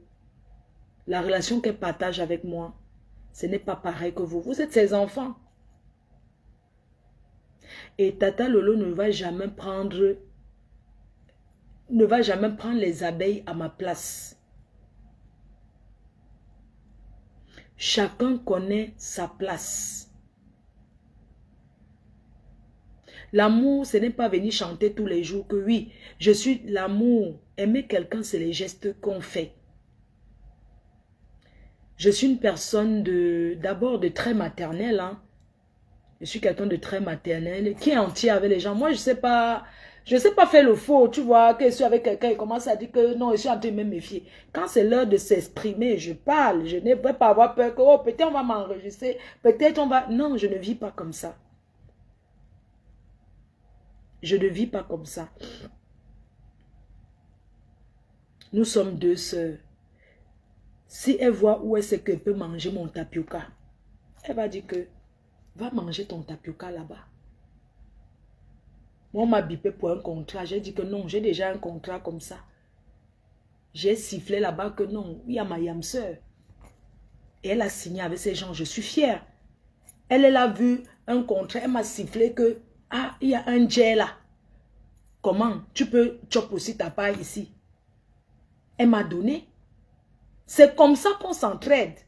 la relation qu'elle partage avec moi. Ce n'est pas pareil que vous. Vous êtes ses enfants. Et Tata Lolo ne va jamais prendre les abeilles à ma place. Chacun connaît sa place. L'amour, ce n'est pas venir chanter tous les jours que oui, je suis l'amour. Aimer quelqu'un, c'est les gestes qu'on fait. Je suis une personne d'abord de très maternelle. Hein. Je suis quelqu'un de très maternel, qui est entier avec les gens. Moi, je sais pas faire le faux, tu vois, que je suis avec quelqu'un, il commence à dire que non, je suis en train de me méfier. Quand c'est l'heure de s'exprimer, je parle. Je ne vais pas avoir peur que, oh, peut-être on va m'enregistrer, peut-être on va... Non, je ne vis pas comme ça. Je ne vis pas comme ça. Nous sommes deux sœurs. Si elle voit où est-ce qu'elle peut manger mon tapioca, elle va dire que va manger ton tapioca là-bas. Moi, on m'a bipé pour un contrat. J'ai dit que non, j'ai déjà un contrat comme ça. J'ai sifflé là-bas que non, il y a ma yam sœur. Et elle a signé avec ces gens. Je suis fière. Elle a vu un contrat. Elle m'a sifflé que, ah, il y a un jet là. Comment? Tu peux chop aussi ta part ici. Elle m'a donné. C'est comme ça qu'on s'entraide.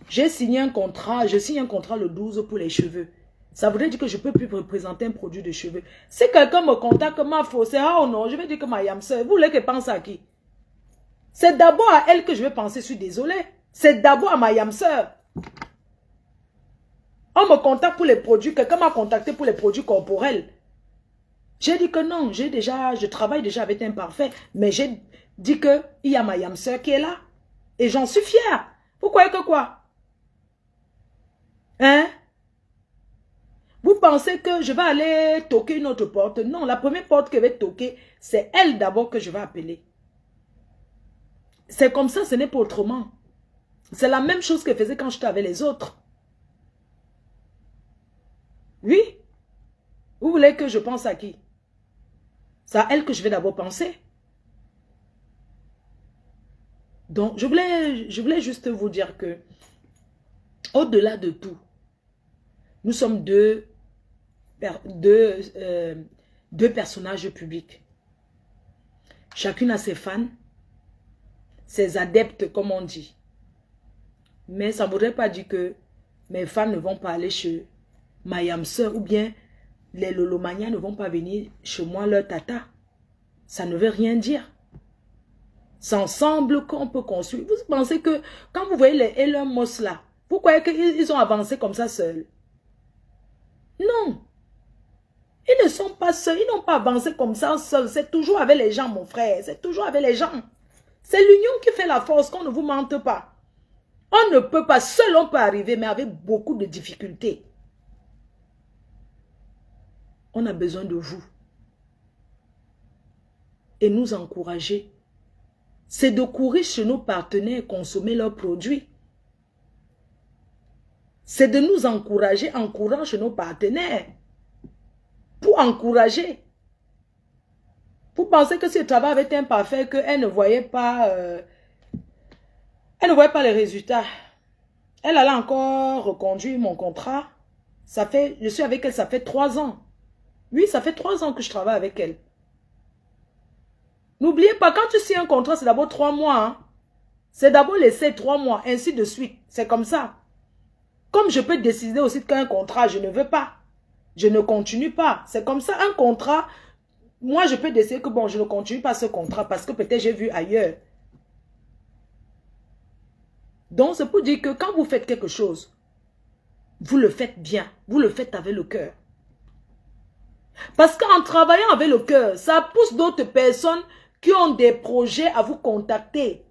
J'ai signé un contrat. Je signe un contrat le 12 pour les cheveux. Ça voudrait dire que je ne peux plus représenter un produit de cheveux. Si quelqu'un me contacte, ma fausse, ah non, je vais dire que ma yam sœur, vous voulez que je pense à qui? C'est d'abord à elle que je vais penser, je suis désolée. C'est d'abord à ma yam sœur. On me contacte pour les produits, quelqu'un m'a contacté pour les produits corporels. J'ai dit que non, je travaille déjà avec un parfait, mais j'ai dit qu'il y a ma yam sœur qui est là. Et j'en suis fière. Vous croyez que quoi? Hein? Vous pensez que je vais aller toquer une autre porte? Non, la première porte que je vais toquer, c'est elle d'abord que je vais appeler. C'est comme ça, ce n'est pas autrement. C'est la même chose que je faisais quand j'étais avec les autres. Oui? Vous voulez que je pense à qui? C'est à elle que je vais d'abord penser. Donc, je voulais juste vous dire que, au-delà de tout, nous sommes deux personnages publics. Chacune a ses fans, ses adeptes, comme on dit. Mais ça ne voudrait pas dire que mes fans ne vont pas aller chez ma yam sœur ou bien les Lolomania ne vont pas venir chez moi, leur tata. Ça ne veut rien dire. C'est ensemble qu'on peut construire. Vous pensez que quand vous voyez les Elon Musk là, vous croyez qu'ils ont avancé comme ça seuls? Non. Ils ne sont pas seuls. Ils n'ont pas avancé comme ça seuls. C'est toujours avec les gens, mon frère. C'est toujours avec les gens. C'est l'union qui fait la force, qu'on ne vous mente pas. On ne peut pas, seul on peut arriver, mais avec beaucoup de difficultés. On a besoin de vous. Et nous encourager. C'est de courir chez nos partenaires et consommer leurs produits. C'est de nous encourager en courant chez nos partenaires. Pour encourager. Vous pensez que si le travail avait été imparfait, qu'elle ne voyait pas... elle ne voyait pas les résultats. Elle allait encore reconduire mon contrat. Je suis avec elle, ça fait 3 ans. Oui, ça fait 3 ans que je travaille avec elle. N'oubliez pas, quand tu signes un contrat, c'est d'abord 3 mois. Hein? C'est d'abord laisser 3 mois, ainsi de suite. C'est comme ça. Comme je peux décider aussi qu'un contrat, je ne veux pas. Je ne continue pas. C'est comme ça, un contrat, moi je peux décider que bon, je ne continue pas ce contrat parce que peut-être j'ai vu ailleurs. Donc c'est pour dire que quand vous faites quelque chose, vous le faites bien. Vous le faites avec le cœur. Parce qu'en travaillant avec le cœur, ça pousse d'autres personnes qui ont des projets à vous contacter.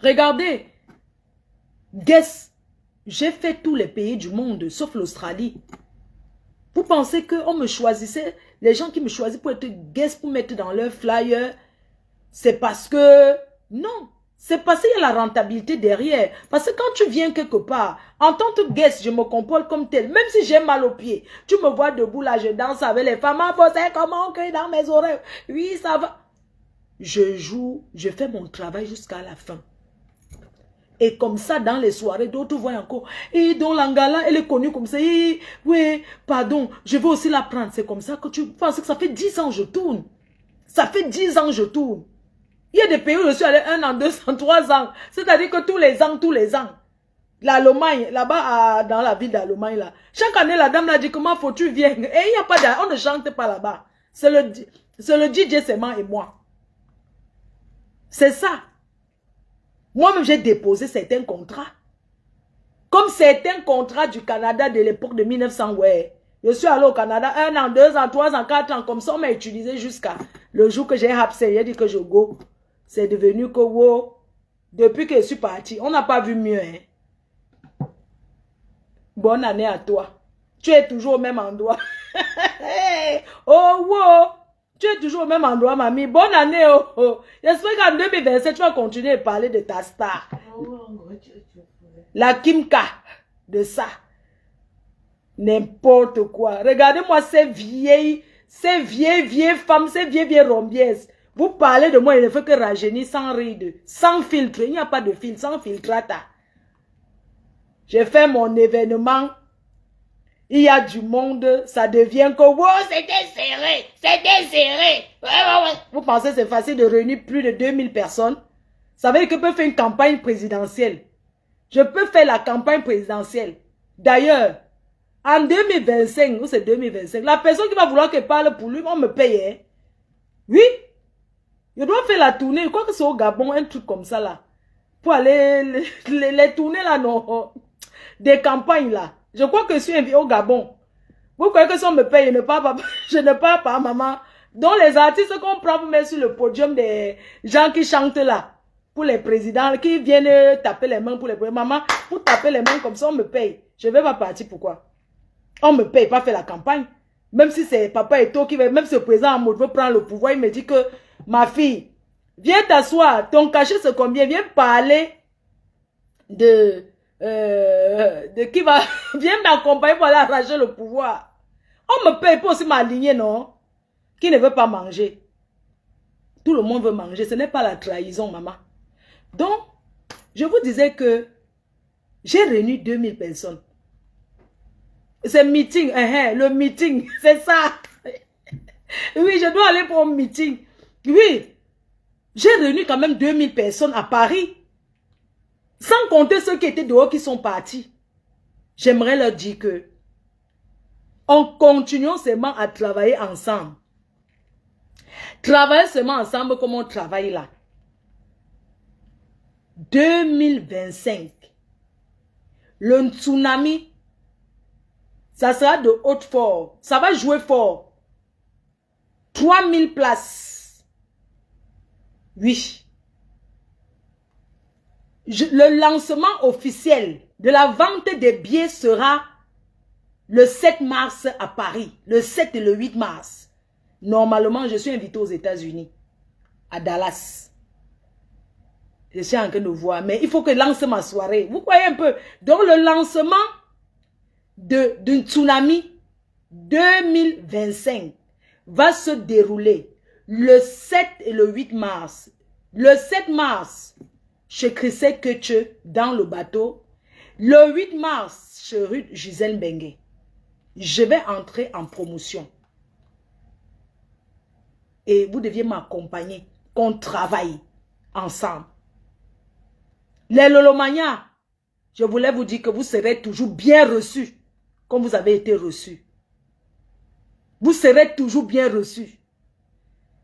Regardez, guess, j'ai fait tous les pays du monde, sauf l'Australie. Vous pensez qu'on me choisissait, les gens qui me choisissent pour être guest, pour mettre dans leur flyer, c'est parce que, non, c'est parce qu'il y a la rentabilité derrière. Parce que quand tu viens quelque part, en tant que guest, je me comporte comme tel, même si j'ai mal aux pieds, tu me vois debout là, je danse avec les femmes, ah, c'est comment que dans mes oreilles, oui, ça va. Je joue, je fais mon travail jusqu'à la fin. Et comme ça, dans les soirées, d'autres voient encore. Et donc, l'Angala, elle est connue comme ça. Et, oui, pardon, je veux aussi la prendre. C'est comme ça que tu penses que ça fait 10 ans que je tourne. Ça fait 10 ans que je tourne. Il y a des pays où je suis allé 1 an, 2 ans, 3 ans. C'est-à-dire que tous les ans. L'Allemagne, là-bas, dans la ville d'Allemagne, là. Chaque année, la dame l'a dit, comment faut-tu vienir? Et il n'y a pas on ne chante pas là-bas. C'est le DJ, c'est moi et moi. C'est ça. Moi-même, j'ai déposé certains contrats. Comme certains contrats du Canada de l'époque de 1900, ouais. Je suis allé au Canada 1 an, 2 ans, 3 ans, 4 ans. Comme ça, on m'a utilisé jusqu'à le jour que j'ai hapsé. J'ai dit que je go. C'est devenu que, wow. Depuis que je suis parti, on n'a pas vu mieux, hein. Bonne année à toi. Tu es toujours au même endroit. Oh, wow. Tu es toujours au même endroit, mamie. Bonne année, oh, oh. J'espère qu'en 2027, tu vas continuer à parler de ta star. La Kimka. De ça. N'importe quoi. Regardez-moi ces vieilles femmes, ces vieilles rombiaises. Vous parlez de moi, il ne fait que rajeunir sans ride, sans filtre. Il n'y a pas de filtre, sans filtrata. J'ai fait mon événement. Il y a du monde, ça devient que, wow, c'était serré, c'était serré. Ouais. Vous pensez que c'est facile de réunir plus de 2000 personnes? Ça veut dire que je peux faire une campagne présidentielle. Je peux faire la campagne présidentielle. D'ailleurs, en 2025, ou c'est 2025, la personne qui va vouloir que je parle pour lui, on me paye. Hein? Oui. Je dois faire la tournée, je crois que c'est au Gabon, un truc comme ça là. Pour aller, les tournées là, non. Des campagnes là. Je crois que je suis invité au Gabon. Vous croyez que si on me paye, je ne parle pas, maman. Donc les artistes qu'on prend pour mettre sur le podium des gens qui chantent là, pour les présidents, qui viennent taper les mains pour les présidents. Maman, pour taper les mains comme ça, on me paye. Je ne vais pas partir, pourquoi? On me paye pas faire la campagne. Même si c'est Papa Eto qui veut, même si le président Amour veut prendre le pouvoir, il me dit que, ma fille, viens t'asseoir, ton cachet c'est combien? Viens parler de qui va, viens m'accompagner pour aller arracher le pouvoir. On me paye pour aussi m'aligner, non? Qui ne veut pas manger? Tout le monde veut manger, ce n'est pas la trahison, maman. Donc, je vous disais que j'ai réuni 2000 personnes. C'est meeting, le meeting, c'est ça. Oui, je dois aller pour un meeting. Oui, j'ai réuni quand même 2000 personnes à Paris. Sans compter ceux qui étaient dehors qui sont partis. J'aimerais leur dire que on continue seulement à travailler ensemble. Travailler seulement ensemble comme on travaille là. 2025. Le tsunami, ça sera de haute fort. Ça va jouer fort. 3000 places. Oui. Le lancement officiel de la vente des billets sera le 7 mars à Paris. Le 7 et le 8 mars. Normalement, je suis invité aux États-Unis. À Dallas. Je suis en train de voir. Mais il faut que je lance ma soirée. Vous voyez un peu. Donc, le lancement d'un tsunami 2025 va se dérouler le 7 et le 8 mars. Le 7 mars, chez Chrissé Ketche, dans le bateau. Le 8 mars, chez rue Gisèle Bengue. Je vais entrer en promotion. Et vous deviez m'accompagner, qu'on travaille ensemble. Les Lolomania, je voulais vous dire que vous serez toujours bien reçus, comme vous avez été reçus. Vous serez toujours bien reçus.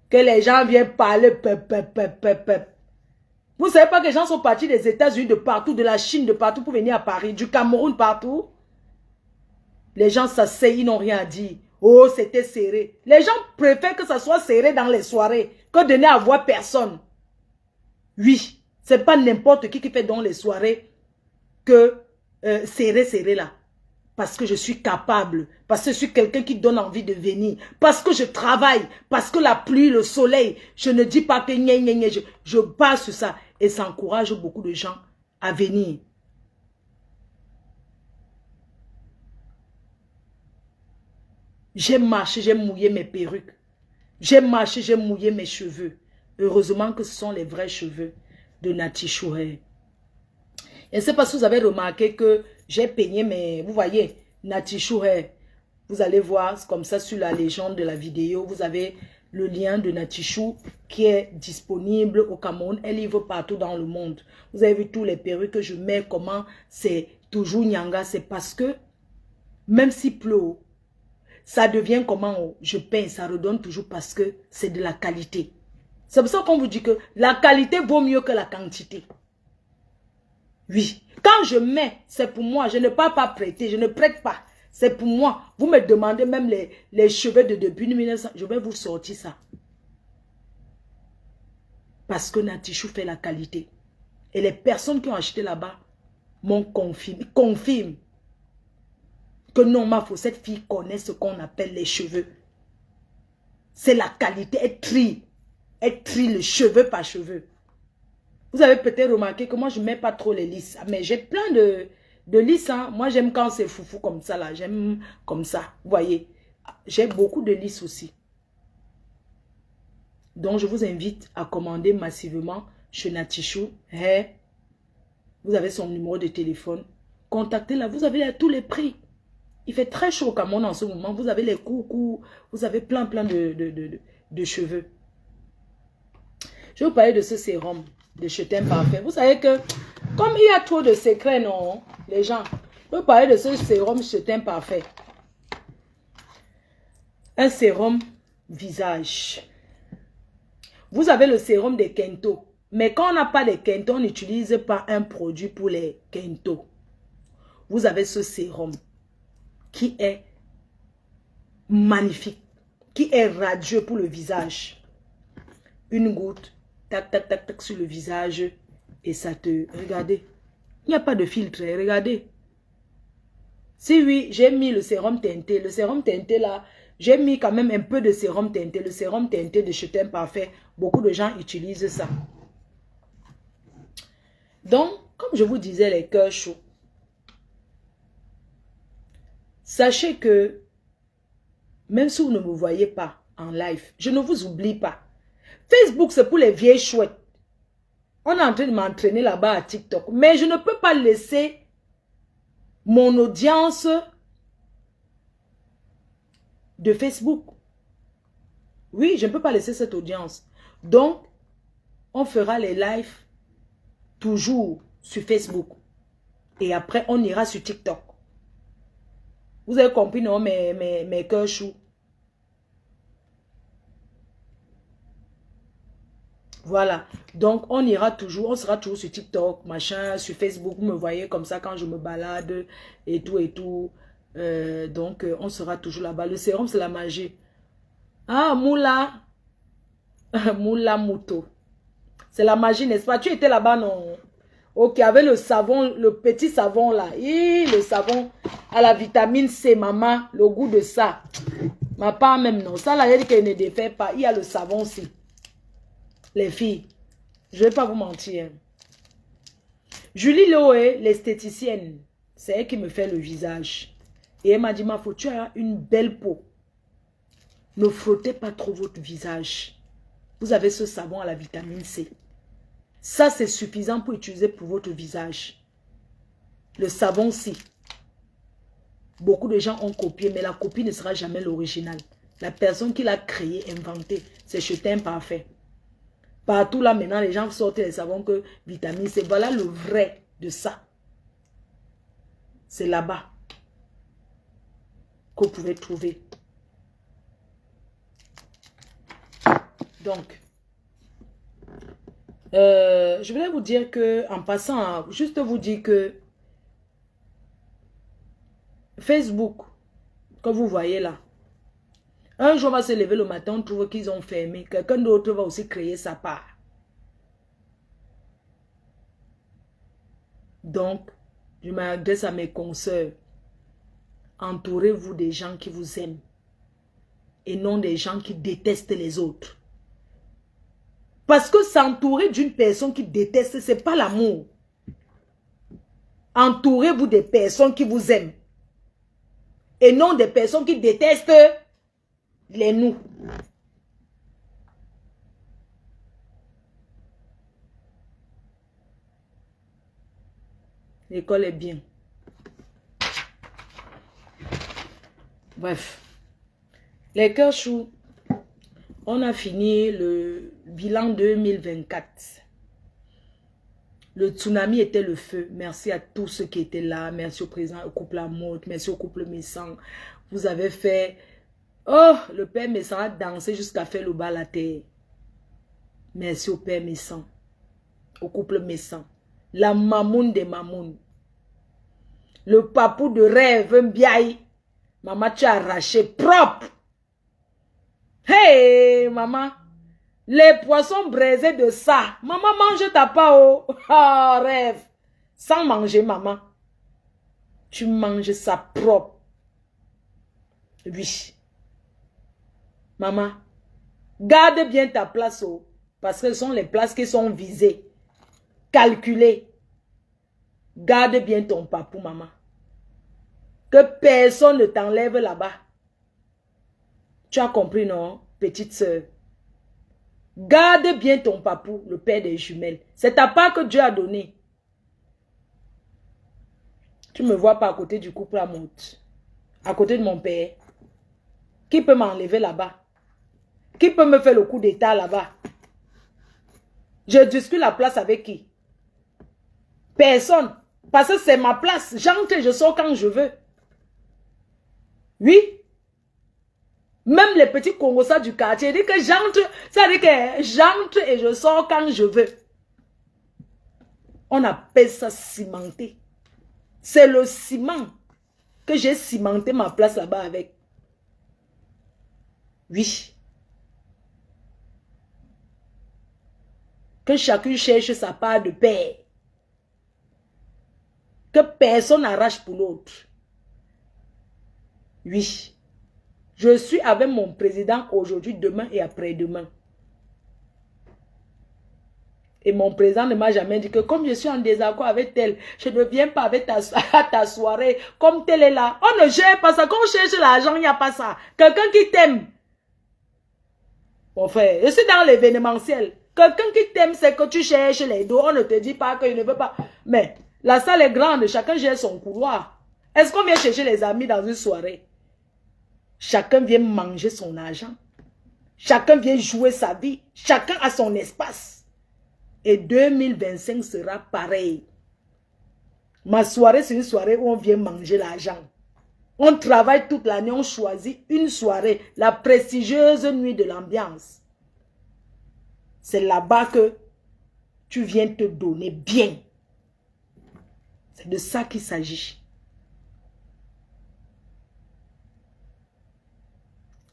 Que les gens viennent parler, Vous ne savez pas que les gens sont partis des États-Unis, de partout, de la Chine, de partout, pour venir à Paris, du Cameroun, partout. Les gens s'asseyent, ils n'ont rien à dire. Oh, c'était serré. Les gens préfèrent que ça soit serré dans les soirées que de ne voir personne. Oui, c'est pas n'importe qui fait dans les soirées que serré là. Parce que je suis capable, parce que je suis quelqu'un qui donne envie de venir, parce que je travaille, parce que la pluie, le soleil, je ne dis pas que je base sur ça. Et ça encourage beaucoup de gens à venir. J'ai marché, j'ai mouillé mes perruques. J'ai marché, j'ai mouillé mes cheveux. Heureusement que ce sont les vrais cheveux de Nati Chouhair. Et c'est parce que vous avez remarqué que j'ai peigné mes... Vous voyez, Nati Chouhair. Vous allez voir comme ça sur la légende de la vidéo. Vous avez le lien de Nati Chou qui est disponible au Cameroun. Elle livre partout dans le monde. Vous avez vu tous les perruques que je mets. Comment c'est toujours Nyanga. C'est parce que même s'il pleut, ça devient comment je peins. Ça redonne toujours parce que c'est de la qualité. C'est pour ça qu'on vous dit que la qualité vaut mieux que la quantité. Oui, quand je mets, c'est pour moi. Je ne peux pas prêter, je ne prête pas. C'est pour moi. Vous me demandez même les cheveux de début 1900. Je vais vous sortir ça. Parce que Nati Chou fait la qualité. Et les personnes qui ont acheté là-bas m'ont confirme que non, cette fille connaît ce qu'on appelle les cheveux. C'est la qualité. Elle trie le cheveu par cheveu. Vous avez peut-être remarqué que moi, je ne mets pas trop les lisses. Mais j'ai plein de lisses. Hein. Moi, j'aime quand c'est foufou comme ça. Là. J'aime comme ça. Vous voyez. J'ai beaucoup de lisses aussi. Donc, je vous invite à commander massivement chez Nati Chou. Hey, vous avez son numéro de téléphone. Contactez-la. Vous avez tous les prix. Il fait très chaud au Cameroun en ce moment. Vous avez les coucous. Vous avez plein de cheveux. Je vais vous parler de ce sérum de Chetin Parfait. Vous savez que, comme il y a trop de secrets, non, les gens, je vais vous parler de ce sérum Chetin Parfait. Un sérum visage. Vous avez le sérum des Kento. Mais quand on n'a pas de Kento, on n'utilise pas un produit pour les Kento. Vous avez ce sérum qui est magnifique, qui est radieux pour le visage. Une goutte. Tac, tac, tac, tac sur le visage et ça te... Regardez. Il n'y a pas de filtre, regardez. Si oui, j'ai mis le sérum teinté. Le sérum teinté là, j'ai mis quand même un peu de sérum teinté. Le sérum teinté de Chetin Parfait, beaucoup de gens utilisent ça. Donc, comme je vous disais, les cœurs chauds. Sachez que, même si vous ne me voyez pas en live, je ne vous oublie pas. Facebook, c'est pour les vieilles chouettes. On est en train de m'entraîner là-bas à TikTok. Mais je ne peux pas laisser mon audience de Facebook. Oui, je ne peux pas laisser cette audience. Donc, on fera les lives toujours sur Facebook. Et après, on ira sur TikTok. Vous avez compris, non, mes cœurs choux. Voilà, donc on ira toujours, on sera toujours sur TikTok, machin, sur Facebook, vous me voyez comme ça quand je me balade et tout et tout. Donc on sera toujours là-bas. Le sérum c'est la magie. Ah, Moula, Moula Mouto. C'est la magie, n'est-ce pas? Tu étais là-bas, non? Ok, avec le savon, le petit savon là. Le savon à la vitamine C, maman, le goût de ça. Ma part même, non. Ça là, elle dit qu'elle ne défait pas. Il y a le savon aussi. Les filles, je ne vais pas vous mentir. Julie Loé, l'esthéticienne, c'est elle qui me fait le visage. Et elle m'a dit, Mafo, tu as une belle peau. Ne frottez pas trop votre visage. Vous avez ce savon à la vitamine C. Ça, c'est suffisant pour utiliser pour votre visage. Le savon-ci. Beaucoup de gens ont copié, mais la copie ne sera jamais l'original. La personne qui l'a créé, inventé, c'est Chetin Parfait. Partout là, maintenant, les gens sortent les savons que vitamine C. Voilà le vrai de ça. C'est là-bas que vous pouvez trouver. Donc, je voulais vous dire que, en passant, juste vous dire que Facebook, que vous voyez là, Un jour, on va se lever le matin, on trouve qu'ils ont fermé. Quelqu'un d'autre va aussi créer sa part. Donc, je m'adresse à mes consoeurs. Entourez-vous des gens qui vous aiment. Et non des gens qui détestent les autres. Parce que s'entourer d'une personne qui déteste, ce n'est pas l'amour. Entourez-vous des personnes qui vous aiment. Et non des personnes qui détestent les nous. L'école est bien. Bref. Les cœurs choux. On a fini le bilan 2024. Le tsunami était le feu. Merci à tous ceux qui étaient là. Merci au président, au couple Amote. Merci au couple Messang. Vous avez fait... Oh, le père Messang a dansé jusqu'à faire le bas à la terre. Merci au père Messang. Au couple Messang. La mamoun des mamouns. Le papou de rêve, Mbiaï. Maman, tu as arraché propre. Hey, maman. Les poissons braisés de ça. Maman, mange ta part, oh. Ah, rêve. Sans manger, maman. Tu manges ça propre. Oui. Maman, garde bien ta place, oh. Parce que ce sont les places qui sont visées. Calculées. Garde bien ton papou, maman. Que personne ne t'enlève là-bas. Tu as compris, non, petite sœur? Garde bien ton papou, le père des jumelles. C'est ta part que Dieu a donné. Tu ne me vois pas à côté du couple Amote. À côté de mon père. Qui peut m'enlever là-bas? Qui peut me faire le coup d'état là-bas? Je discute la place avec qui? Personne. Parce que c'est ma place. J'entre et je sors quand je veux. Oui. Même les petits Congossas du quartier disent que j'entre. Ça dit que j'entre et je sors quand je veux. On appelle ça cimenter. C'est le ciment que j'ai cimenté ma place là-bas avec. Oui. Que chacun cherche sa part de paix. Que personne n'arrache pour l'autre. Oui. Je suis avec mon président aujourd'hui, demain et après-demain. Et mon président ne m'a jamais dit que comme je suis en désaccord avec tel, je ne viens pas avec à ta soirée, comme tel est là. On ne gère pas ça. Quand on cherche l'argent, il n'y a pas ça. Quelqu'un qui t'aime. Mon frère, je suis dans l'événementiel. Quelqu'un qui t'aime, c'est que tu cherches les dos. On ne te dit pas qu'il ne veut pas. Mais la salle est grande, chacun gère son couloir. Est-ce qu'on vient chercher les amis dans une soirée? Chacun vient manger son argent. Chacun vient jouer sa vie. Chacun a son espace. Et 2025 sera pareil. Ma soirée, c'est une soirée où on vient manger l'argent. On travaille toute l'année, on choisit une soirée. La prestigieuse nuit de l'ambiance. C'est là-bas que tu viens te donner bien. C'est de ça qu'il s'agit.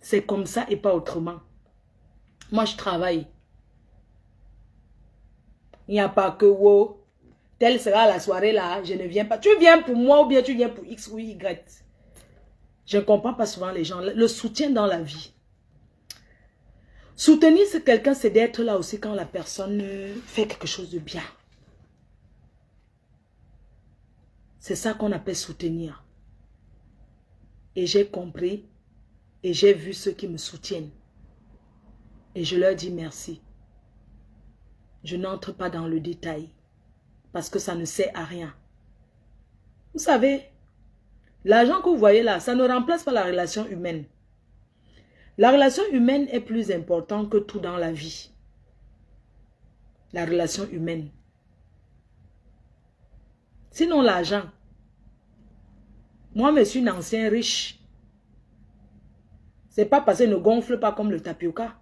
C'est comme ça et pas autrement. Moi, je travaille. Il n'y a pas que, wow, telle sera la soirée là, je ne viens pas. Tu viens pour moi ou bien tu viens pour X ou Y. Je ne comprends pas souvent les gens. Le soutien dans la vie. Soutenir quelqu'un, c'est d'être là aussi quand la personne fait quelque chose de bien. C'est ça qu'on appelle soutenir. Et j'ai compris et j'ai vu ceux qui me soutiennent. Et je leur dis merci. Je n'entre pas dans le détail parce que ça ne sert à rien. Vous savez, l'argent que vous voyez là, ça ne remplace pas la relation humaine. La relation humaine est plus importante que tout dans la vie. La relation humaine. Sinon l'argent. Moi, je suis une ancienne riche. C'est pas parce qu'il ne gonfle pas comme le tapioca.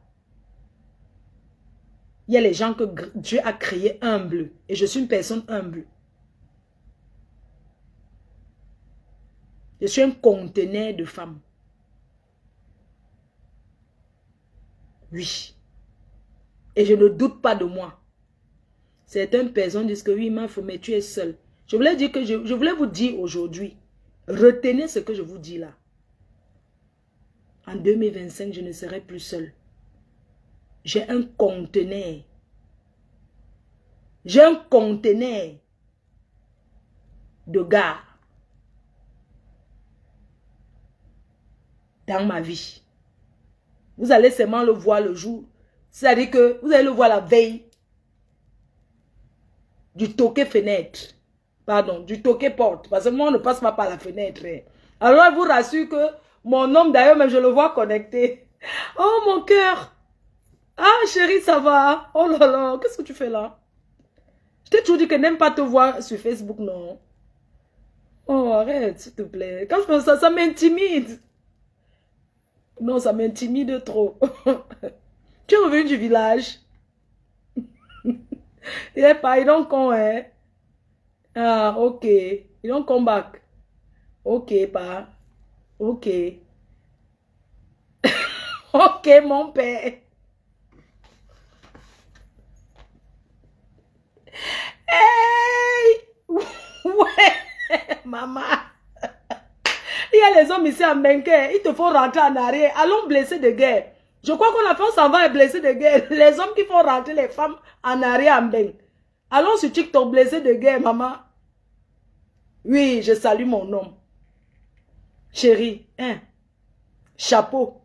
Il y a les gens que Dieu a créés humbles. Et je suis une personne humble. Je suis un conteneur de femmes. Oui. Et je ne doute pas de moi. Certaines personnes disent que oui, mais tu es seul. Je voulais dire que je voulais vous dire aujourd'hui, retenez ce que je vous dis là. En 2025, je ne serai plus seul. J'ai un conteneur. J'ai un conteneur de gars dans ma vie. Vous allez seulement le voir le jour. C'est-à-dire que vous allez le voir la veille du toquet fenêtre. Pardon, du toquet porte. Parce que moi, on ne passe pas par la fenêtre. Alors, je vous rassure que mon homme, d'ailleurs, même je le vois connecté. Oh, mon cœur. Ah, chérie, ça va? Oh là là, qu'est-ce que tu fais là? Je t'ai toujours dit que n'aime pas te voir sur Facebook, non? Oh, arrête, s'il te plaît. Quand je fais ça, ça m'intimide. Non, ça m'intimide trop. Tu es revenu du village? Il est pas, il don't come, hein? Ah, ok. You don't come back. Ok, pas. Ok. Ok, mon père. Hey! Ouais, maman. Il y a les hommes ici à Menke, ils te font rentrer en arrière. Allons blessés de guerre. Je crois qu'on a fait, on s'en va blessés de guerre. Les hommes qui font rentrer les femmes en arrière en Menke. Allons sur TikTok blessés de guerre, maman. Oui, je salue mon homme. Chérie, hein? Chapeau.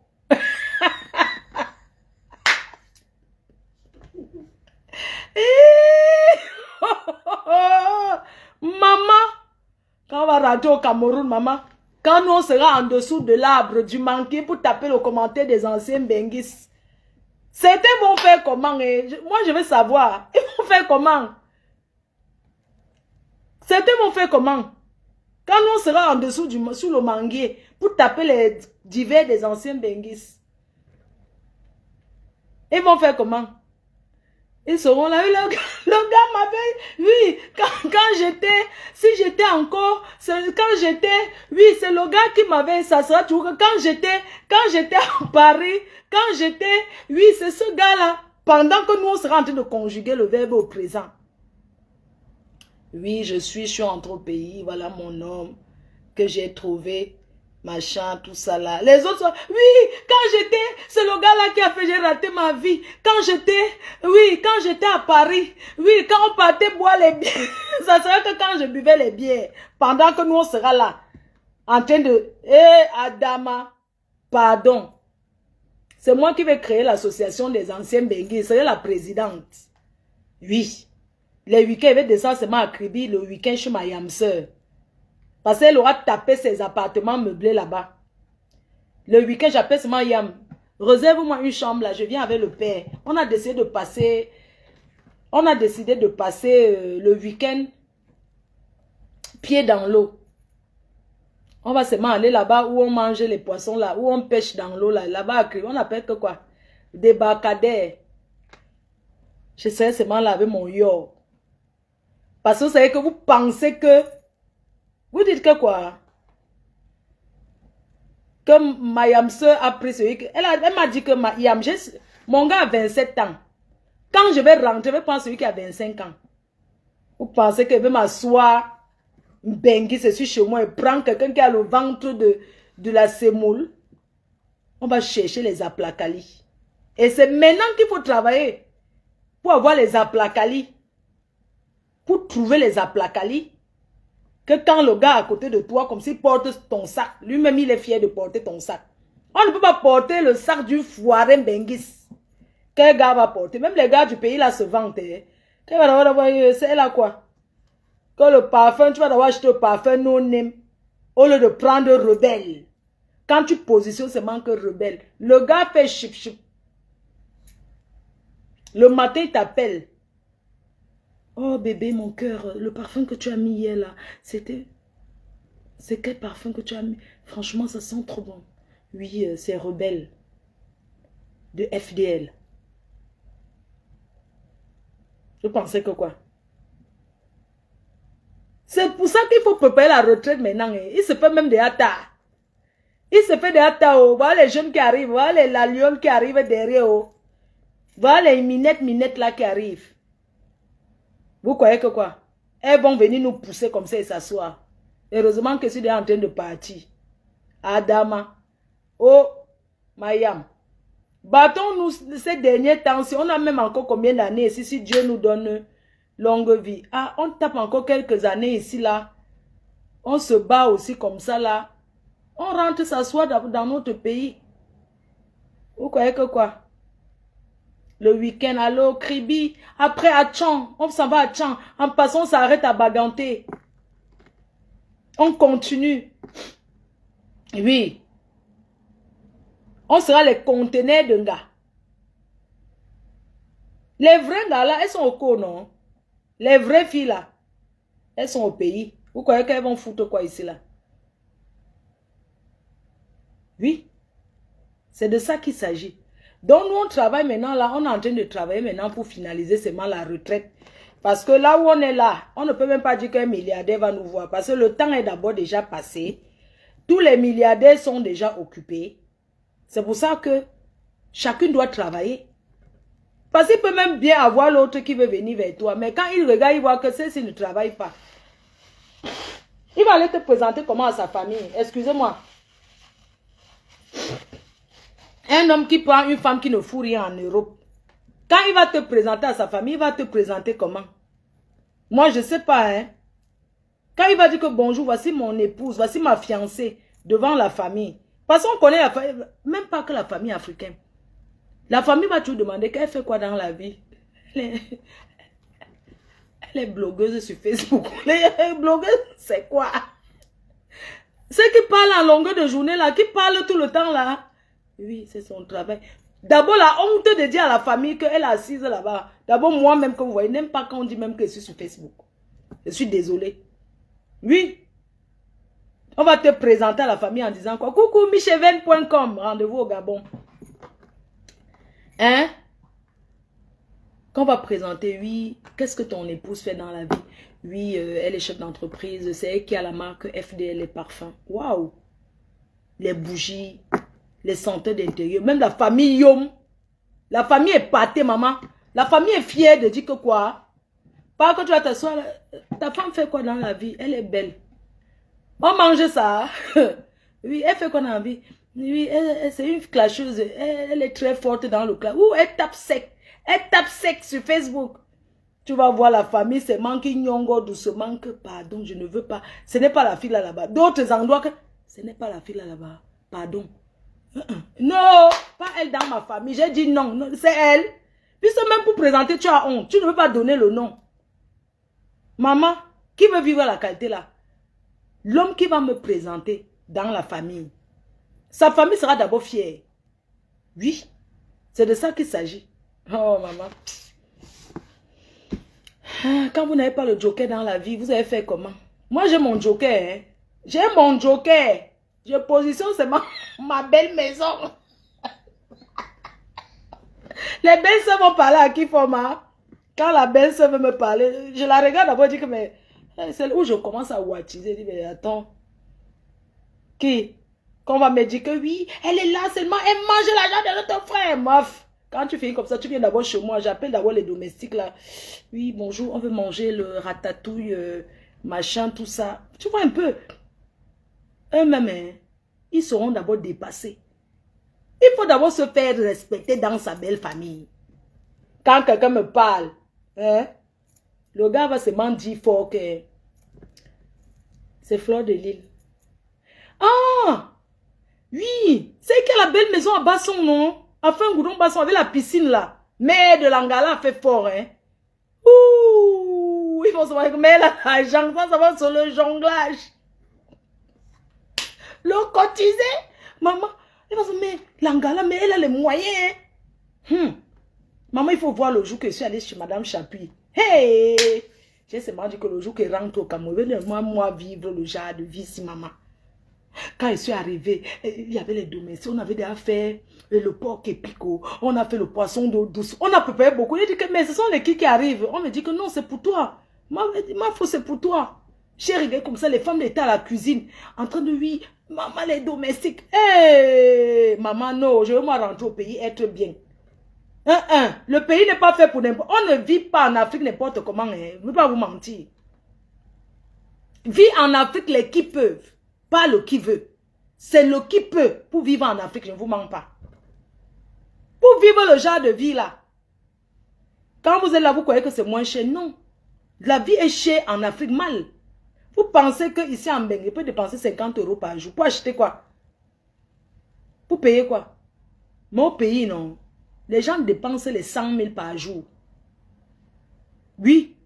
Maman, quand on va rentrer au Cameroun, maman, quand nous on sera en dessous de l'arbre du manqué pour taper le commentaire des anciens Benguis, certains vont faire comment? Moi, je veux savoir. Ils vont faire comment? Certains vont faire comment? Quand nous on sera en dessous sous le manguier pour taper les divers des anciens Benguis, ils vont faire comment? Ils seront là. Le gars m'avait, oui, quand j'étais, si j'étais encore, quand j'étais, oui, c'est le gars qui m'avait, ça sera toujours, quand j'étais à Paris, quand j'étais, oui, c'est ce gars-là, pendant que nous, on sera en train de conjuguer le verbe au présent. Oui, je suis entré au pays, voilà mon homme, que j'ai trouvé, machin, tout ça là. Les autres sont, oui, quand j'étais, c'est le gars là qui a fait, j'ai raté ma vie. Quand j'étais à Paris, oui, quand on partait boire les bières, ça serait que quand je buvais les bières, pendant que nous on sera là, en train de, Adama, pardon, c'est moi qui vais créer l'association des anciens Benguis, je serai la présidente. Oui, les week-ends, je vais descendre seulement à Kribi, le week-end chez ma yamseur. Parce qu'elle aura tapé ses appartements meublés là-bas. Le week-end, j'appelle seulement Yam. Réserve-moi une chambre là, je viens avec le père. On a décidé de passer le week-end pied dans l'eau. On va seulement aller là-bas où on mange les poissons là, où on pêche dans l'eau là. Là-bas, on appelle que quoi? Débarcadère. Je serai seulement là avec mon yo. Parce que vous savez que vous pensez que vous dites que quoi? Que ma yamseur a pris celui que... Elle m'a dit que mon gars a 27 ans. Quand je vais rentrer, je vais prendre celui qui a 25 ans. Vous pensez que je vais m'asseoir, benguer, c'est sur chez moi et prendre quelqu'un qui a le ventre de la semoule? On va chercher les aplacali. Et c'est maintenant qu'il faut travailler pour avoir les aplacali. Pour trouver les aplacali. Que quand le gars à côté de toi, comme s'il porte ton sac, lui-même il est fier de porter ton sac. On ne peut pas porter le sac du foiré Benguis. Quel gars va porter? Même les gars du pays là se vantent. C'est elle a quoi? Que le parfum, tu vas devoir acheter le parfum no name au lieu de prendre rebelle. Quand tu positionnes seulement que rebelle, le gars fait chip chip. Le matin il t'appelle. Oh bébé, mon cœur, le parfum que tu as mis hier là, c'était... C'est quel parfum que tu as mis? Franchement, ça sent trop bon. Oui, c'est Rebelle. De FDL. Je pensais que quoi? C'est pour ça qu'il faut préparer la retraite maintenant. Il se fait même des atas. Il se fait des atas. Voilà les jeunes qui arrivent. Voilà la lionne qui arrive derrière. Voilà les minettes là qui arrivent. Vous croyez que quoi? Elles vont venir nous pousser comme ça et s'asseoir. Heureusement que je suis en train de partir. Adama. Oh, Mayam. Battons-nous ces derniers temps. Si on a même encore combien d'années ici, si Dieu nous donne longue vie. Ah, on tape encore quelques années ici, là. On se bat aussi comme ça, là. On rentre s'asseoir dans notre pays. Vous croyez que quoi? Le week-end, allô, Kribi. Après, à Tchan. On s'en va à Tchan. En passant, on s'arrête à Baganté. On continue. Oui. On sera les conteneurs de gars. Les vrais gars là, elles sont au cours, non? Les vraies filles là, elles sont au pays. Vous croyez qu'elles vont foutre quoi ici là? Oui. C'est de ça qu'il s'agit. Donc nous on travaille maintenant là, on est en train de travailler maintenant pour finaliser seulement la retraite. Parce que là où on est là, on ne peut même pas dire qu'un milliardaire va nous voir. Parce que le temps est d'abord déjà passé. Tous les milliardaires sont déjà occupés. C'est pour ça que chacun doit travailler. Parce qu'il peut même bien avoir l'autre qui veut venir vers toi. Mais quand il regarde, il voit que celle-ci ne travaille pas. Il va aller te présenter comment à sa famille. Excusez-moi. Un homme qui prend une femme qui ne fout rien en Europe. Quand il va te présenter à sa famille, il va te présenter comment? Moi, je ne sais pas. Hein? Quand il va dire que bonjour, voici mon épouse, voici ma fiancée, devant la famille. Parce qu'on connaît la famille, même pas que la famille africaine. La famille va toujours demander qu'elle fait quoi dans la vie. Elle est blogueuse sur Facebook. Les blogueuses, c'est quoi? Ceux qui parlent en longueur de journée là, qui parlent tout le temps là. Oui, c'est son travail. D'abord, la honte de dire à la famille qu'elle est assise là-bas. D'abord, moi-même, comme vous voyez, n'aime pas quand on dit même que je suis sur Facebook. Je suis désolée. Oui. On va te présenter à la famille en disant quoi? Coucou, micheven.com. Rendez-vous au Gabon. Hein? Qu'on va présenter, oui, qu'est-ce que ton épouse fait dans la vie? Oui, elle est chef d'entreprise, c'est elle qui a la marque FDL, les parfums. Waouh! Les bougies, les senteurs d'intérieur, même la famille Yom. La famille est pâtée, maman. La famille est fière de dire que quoi? Pas que tu vas t'asseoir, ta femme fait quoi dans la vie? Elle est belle. On mange ça. Oui, elle fait quoi dans la vie? Oui, c'est une clasheuse. Elle est très forte dans le clash. Ouh, elle tape sec. Elle tape sec sur Facebook. Tu vas voir la famille, c'est manqué nyongo doucement que pardon, je ne veux pas. Ce n'est pas la fille là-bas. D'autres endroits que ce n'est pas la fille là-bas. Pardon. Non, pas elle dans ma famille. J'ai dit non, non c'est elle. Puisque même pour présenter, tu as honte. Tu ne veux pas donner le nom. Maman, qui veut vivre la qualité là? L'homme qui va me présenter dans la famille. Sa famille sera d'abord fière. Oui, c'est de ça qu'il s'agit. Oh, maman. Quand vous n'avez pas le joker dans la vie, vous avez fait comment? Moi, j'ai mon joker. Hein? J'ai mon joker. Je positionne seulement ma belle maison. Les belles-sœurs vont parler à qui, Foma? Quand la belle-sœur veut me parler, je la regarde d'abord et dis que mais c'est où je commence à wattiser. Je dis, mais attends. Qui? Qu'on va me dire que oui, elle est là seulement, elle mange l'argent de notre frère, meuf. Quand tu fais comme ça, tu viens d'abord chez moi, j'appelle d'abord les domestiques là. Oui, bonjour, on veut manger le ratatouille, machin, tout ça. Tu vois un peu. Eux-mêmes, hein, ils seront d'abord dépassés. Il faut d'abord se faire respecter dans sa belle famille. Quand quelqu'un me parle, hein, le gars va seulement dire fort que c'est Fleur de Lille. Ah! Oui, c'est qu'il y a la belle maison à Basson, non? Enfin, Goudon Basson avec la piscine là. Mais de l'Angala a fait fort, hein? Ouh! Il faut se voir que mais là, l'argent, ça va sur le jonglage. Le cotisé, maman, il va se dire, mais l'Angala, mais elle a les moyens, hein? Maman, il faut voir le jour que je suis allée chez Madame Chapuis. Hey! J'ai seulement dit que le jour qu'elle rentre au Cameroun, moi vivre le genre de vie si maman. Quand je suis arrivée, il y avait les domestiques, on avait déjà fait le porc épico, on a fait le poisson d'eau douce, on a préparé beaucoup. Il dit que mais ce sont les qui arrivent. On me dit que non, c'est pour toi. Ma fille, c'est pour toi. J'ai regardé comme ça, les femmes étaient à la cuisine, en train de oui, maman, les domestiques. Hey, maman, non, je veux moi rentrer au pays, être bien. Le pays n'est pas fait pour n'importe. On ne vit pas en Afrique n'importe comment. Hein. Je ne veux pas vous mentir. Vit en Afrique les qui peuvent. Pas le qui veut. C'est le qui peut pour vivre en Afrique. Je ne vous mens pas. Pour vivre le genre de vie là. Quand vous êtes là, vous croyez que c'est moins cher. Non. La vie est chère en Afrique mal. Vous pensez qu'ici en Bengue, il peut dépenser 50 € par jour. Pour acheter quoi? Pour payer quoi? Mais au pays, non. Les gens dépensent les 100 000 par jour. Oui.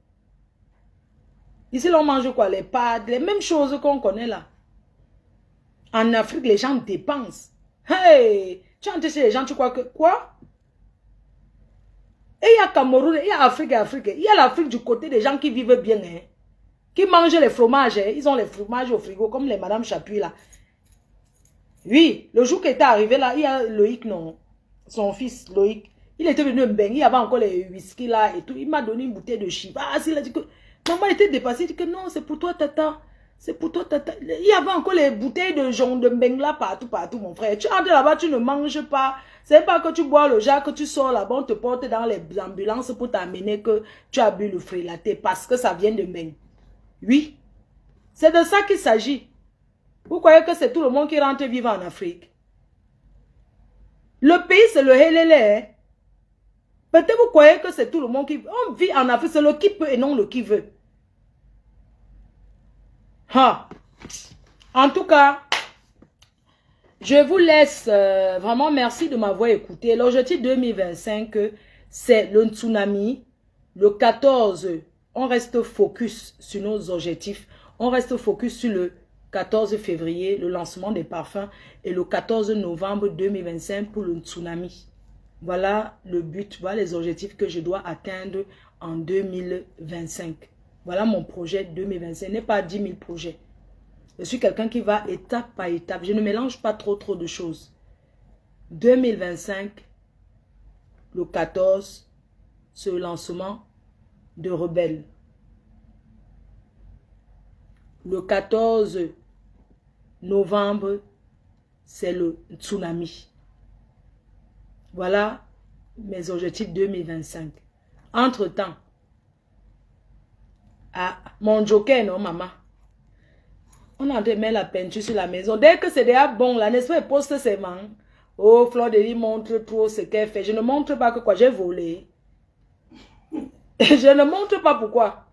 Ici, on mange quoi? Les pâtes, les mêmes choses qu'on connaît là. En Afrique, les gens dépensent. Hey! Tu entres chez les gens, tu crois que... Quoi? Et il y a Cameroun, il y a Afrique et Afrique. Il y a l'Afrique du côté des gens qui vivent bien. Hein, qui mangent les fromages. Hein, ils ont les fromages au frigo, comme les Madame Chapuis là. Oui, le jour qui était arrivé là, il y a Loïc, non. Son fils, Loïc. Il était venu me baigner. Il y avait encore les whisky là et tout. Il m'a donné une bouteille de Chivas. Il a dit que... Maman était dépassée. Il dit que non, c'est pour toi, tata. C'est pour toi, tata. Il y avait encore les bouteilles de jaune de Mbeng là partout, mon frère. Tu entres là-bas, tu ne manges pas. C'est pas que tu bois le jar, que tu sors là-bas, on te porte dans les ambulances pour t'amener que tu as bu le frelaté parce que ça vient de Mbeng. Oui. C'est de ça qu'il s'agit. Vous croyez que c'est tout le monde qui rentre vivre en Afrique? Le pays, c'est le Helele. Hein? Peut-être vous croyez que c'est tout le monde qui... On vit en Afrique, c'est le qui peut et non le qui veut. Ha. En tout cas, je vous laisse vraiment merci de m'avoir écouté. L'objectif 2025, c'est le tsunami. Le 14, on reste focus sur nos objectifs. On reste focus sur le 14 février, le lancement des parfums. Et le 14 novembre 2025 pour le tsunami. Voilà le but, voilà les objectifs que je dois atteindre en 2025. Voilà mon projet 2025. Ce n'est pas 10 000 projets. Je suis quelqu'un qui va étape par étape. Je ne mélange pas trop de choses. 2025, le 14, c'est le lancement de Rebelle. Le 14 novembre, c'est le tsunami. Voilà mes objectifs 2025. Entre-temps, ah, mon joker, non, maman. On a de mettre la peinture sur la maison. Dès que c'est déjà bon, là, n'est-ce pas, elle poste ses mains. Oh, Fleur de Lys montre trop ce qu'elle fait. Je ne montre pas que quoi, j'ai volé. Je ne montre pas pourquoi.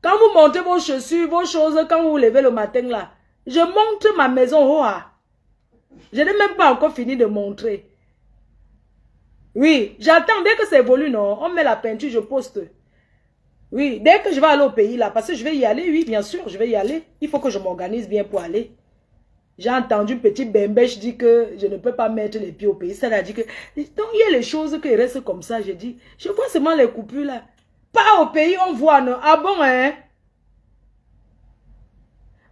Quand vous montez vos chaussures, vos choses, quand vous vous levez le matin, là, je montre ma maison. Oh, ah. Je n'ai même pas encore fini de montrer. Oui, j'attends. Dès que c'est évolue, non, on met la peinture, je poste. Oui, dès que je vais aller au pays là, parce que je vais y aller, oui, bien sûr, je vais y aller. Il faut que je m'organise bien pour aller. J'ai entendu petit bembèche dire que je ne peux pas mettre les pieds au pays. Ça a dit que, donc il y a les choses qui restent comme ça, j'ai dit, je vois seulement les coupures là. Pas au pays, on voit, non. Ah bon, hein?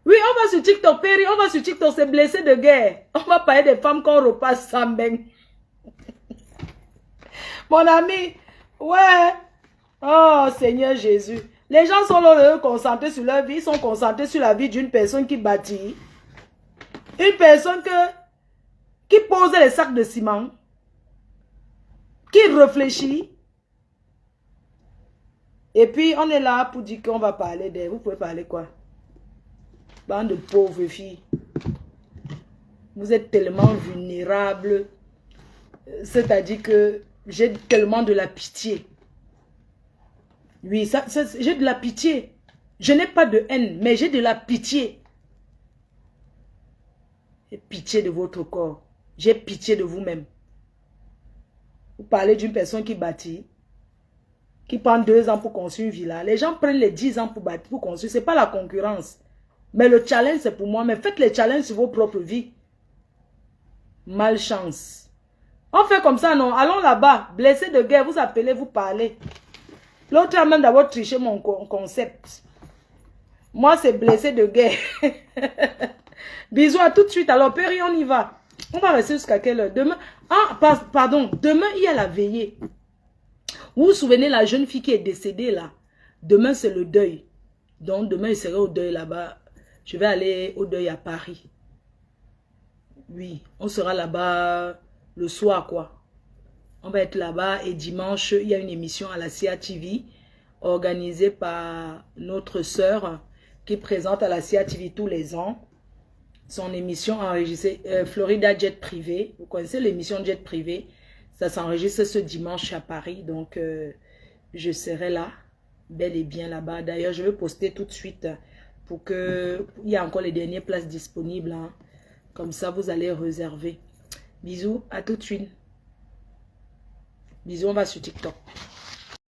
Oui, on va sur TikTok, Péri, on va sur TikTok, c'est blessé de guerre. On va parler des femmes qu'on repasse sans bain. Mon ami, ouais. Oh, Seigneur Jésus. Les gens sont là, concentrés sur leur vie. Ils sont concentrés sur la vie d'une personne qui bâtit. Une personne qui pose les sacs de ciment. Qui réfléchit. Et puis, on est là pour dire qu'on va parler de... Vous pouvez parler quoi? Bande de pauvres filles. Vous êtes tellement vulnérables. C'est-à-dire que j'ai tellement de la pitié. Oui, j'ai de la pitié. Je n'ai pas de haine, mais j'ai de la pitié. J'ai pitié de votre corps. J'ai pitié de vous-même. Vous parlez d'une personne qui bâtit, qui prend 2 ans pour construire une villa. Les gens prennent les 10 ans pour bâtir, pour construire. Ce n'est pas la concurrence. Mais le challenge, c'est pour moi. Mais faites les challenges sur vos propres vies. Malchance. On fait comme ça, non? Allons là-bas. Blessé de guerre, vous appelez, vous parlez. L'autre a même d'abord triché mon concept. Moi, c'est blessé de guerre. Bisous, à tout de suite. Alors, Péri, on y va. On va rester jusqu'à quelle heure? Demain, ah, pardon. Demain, il y a la veillée. Vous vous souvenez, la jeune fille qui est décédée, là? Demain, c'est le deuil. Donc, demain, je serai au deuil là-bas. Je vais aller au deuil à Paris. Oui, on sera là-bas le soir, quoi. On va être là-bas et dimanche, il y a une émission à la CIA TV organisée par notre sœur qui présente à la CIA TV tous les ans. Son émission enregistrée, Florida Jet Privé. Vous connaissez l'émission Jet Privé? Ça s'enregistre ce dimanche à Paris. Donc, je serai là, bel et bien là-bas. D'ailleurs, je vais poster tout de suite pour que il y a encore les dernières places disponibles. Hein. Comme ça, vous allez réserver. Bisous, à tout de suite. Bisous, on va sur TikTok.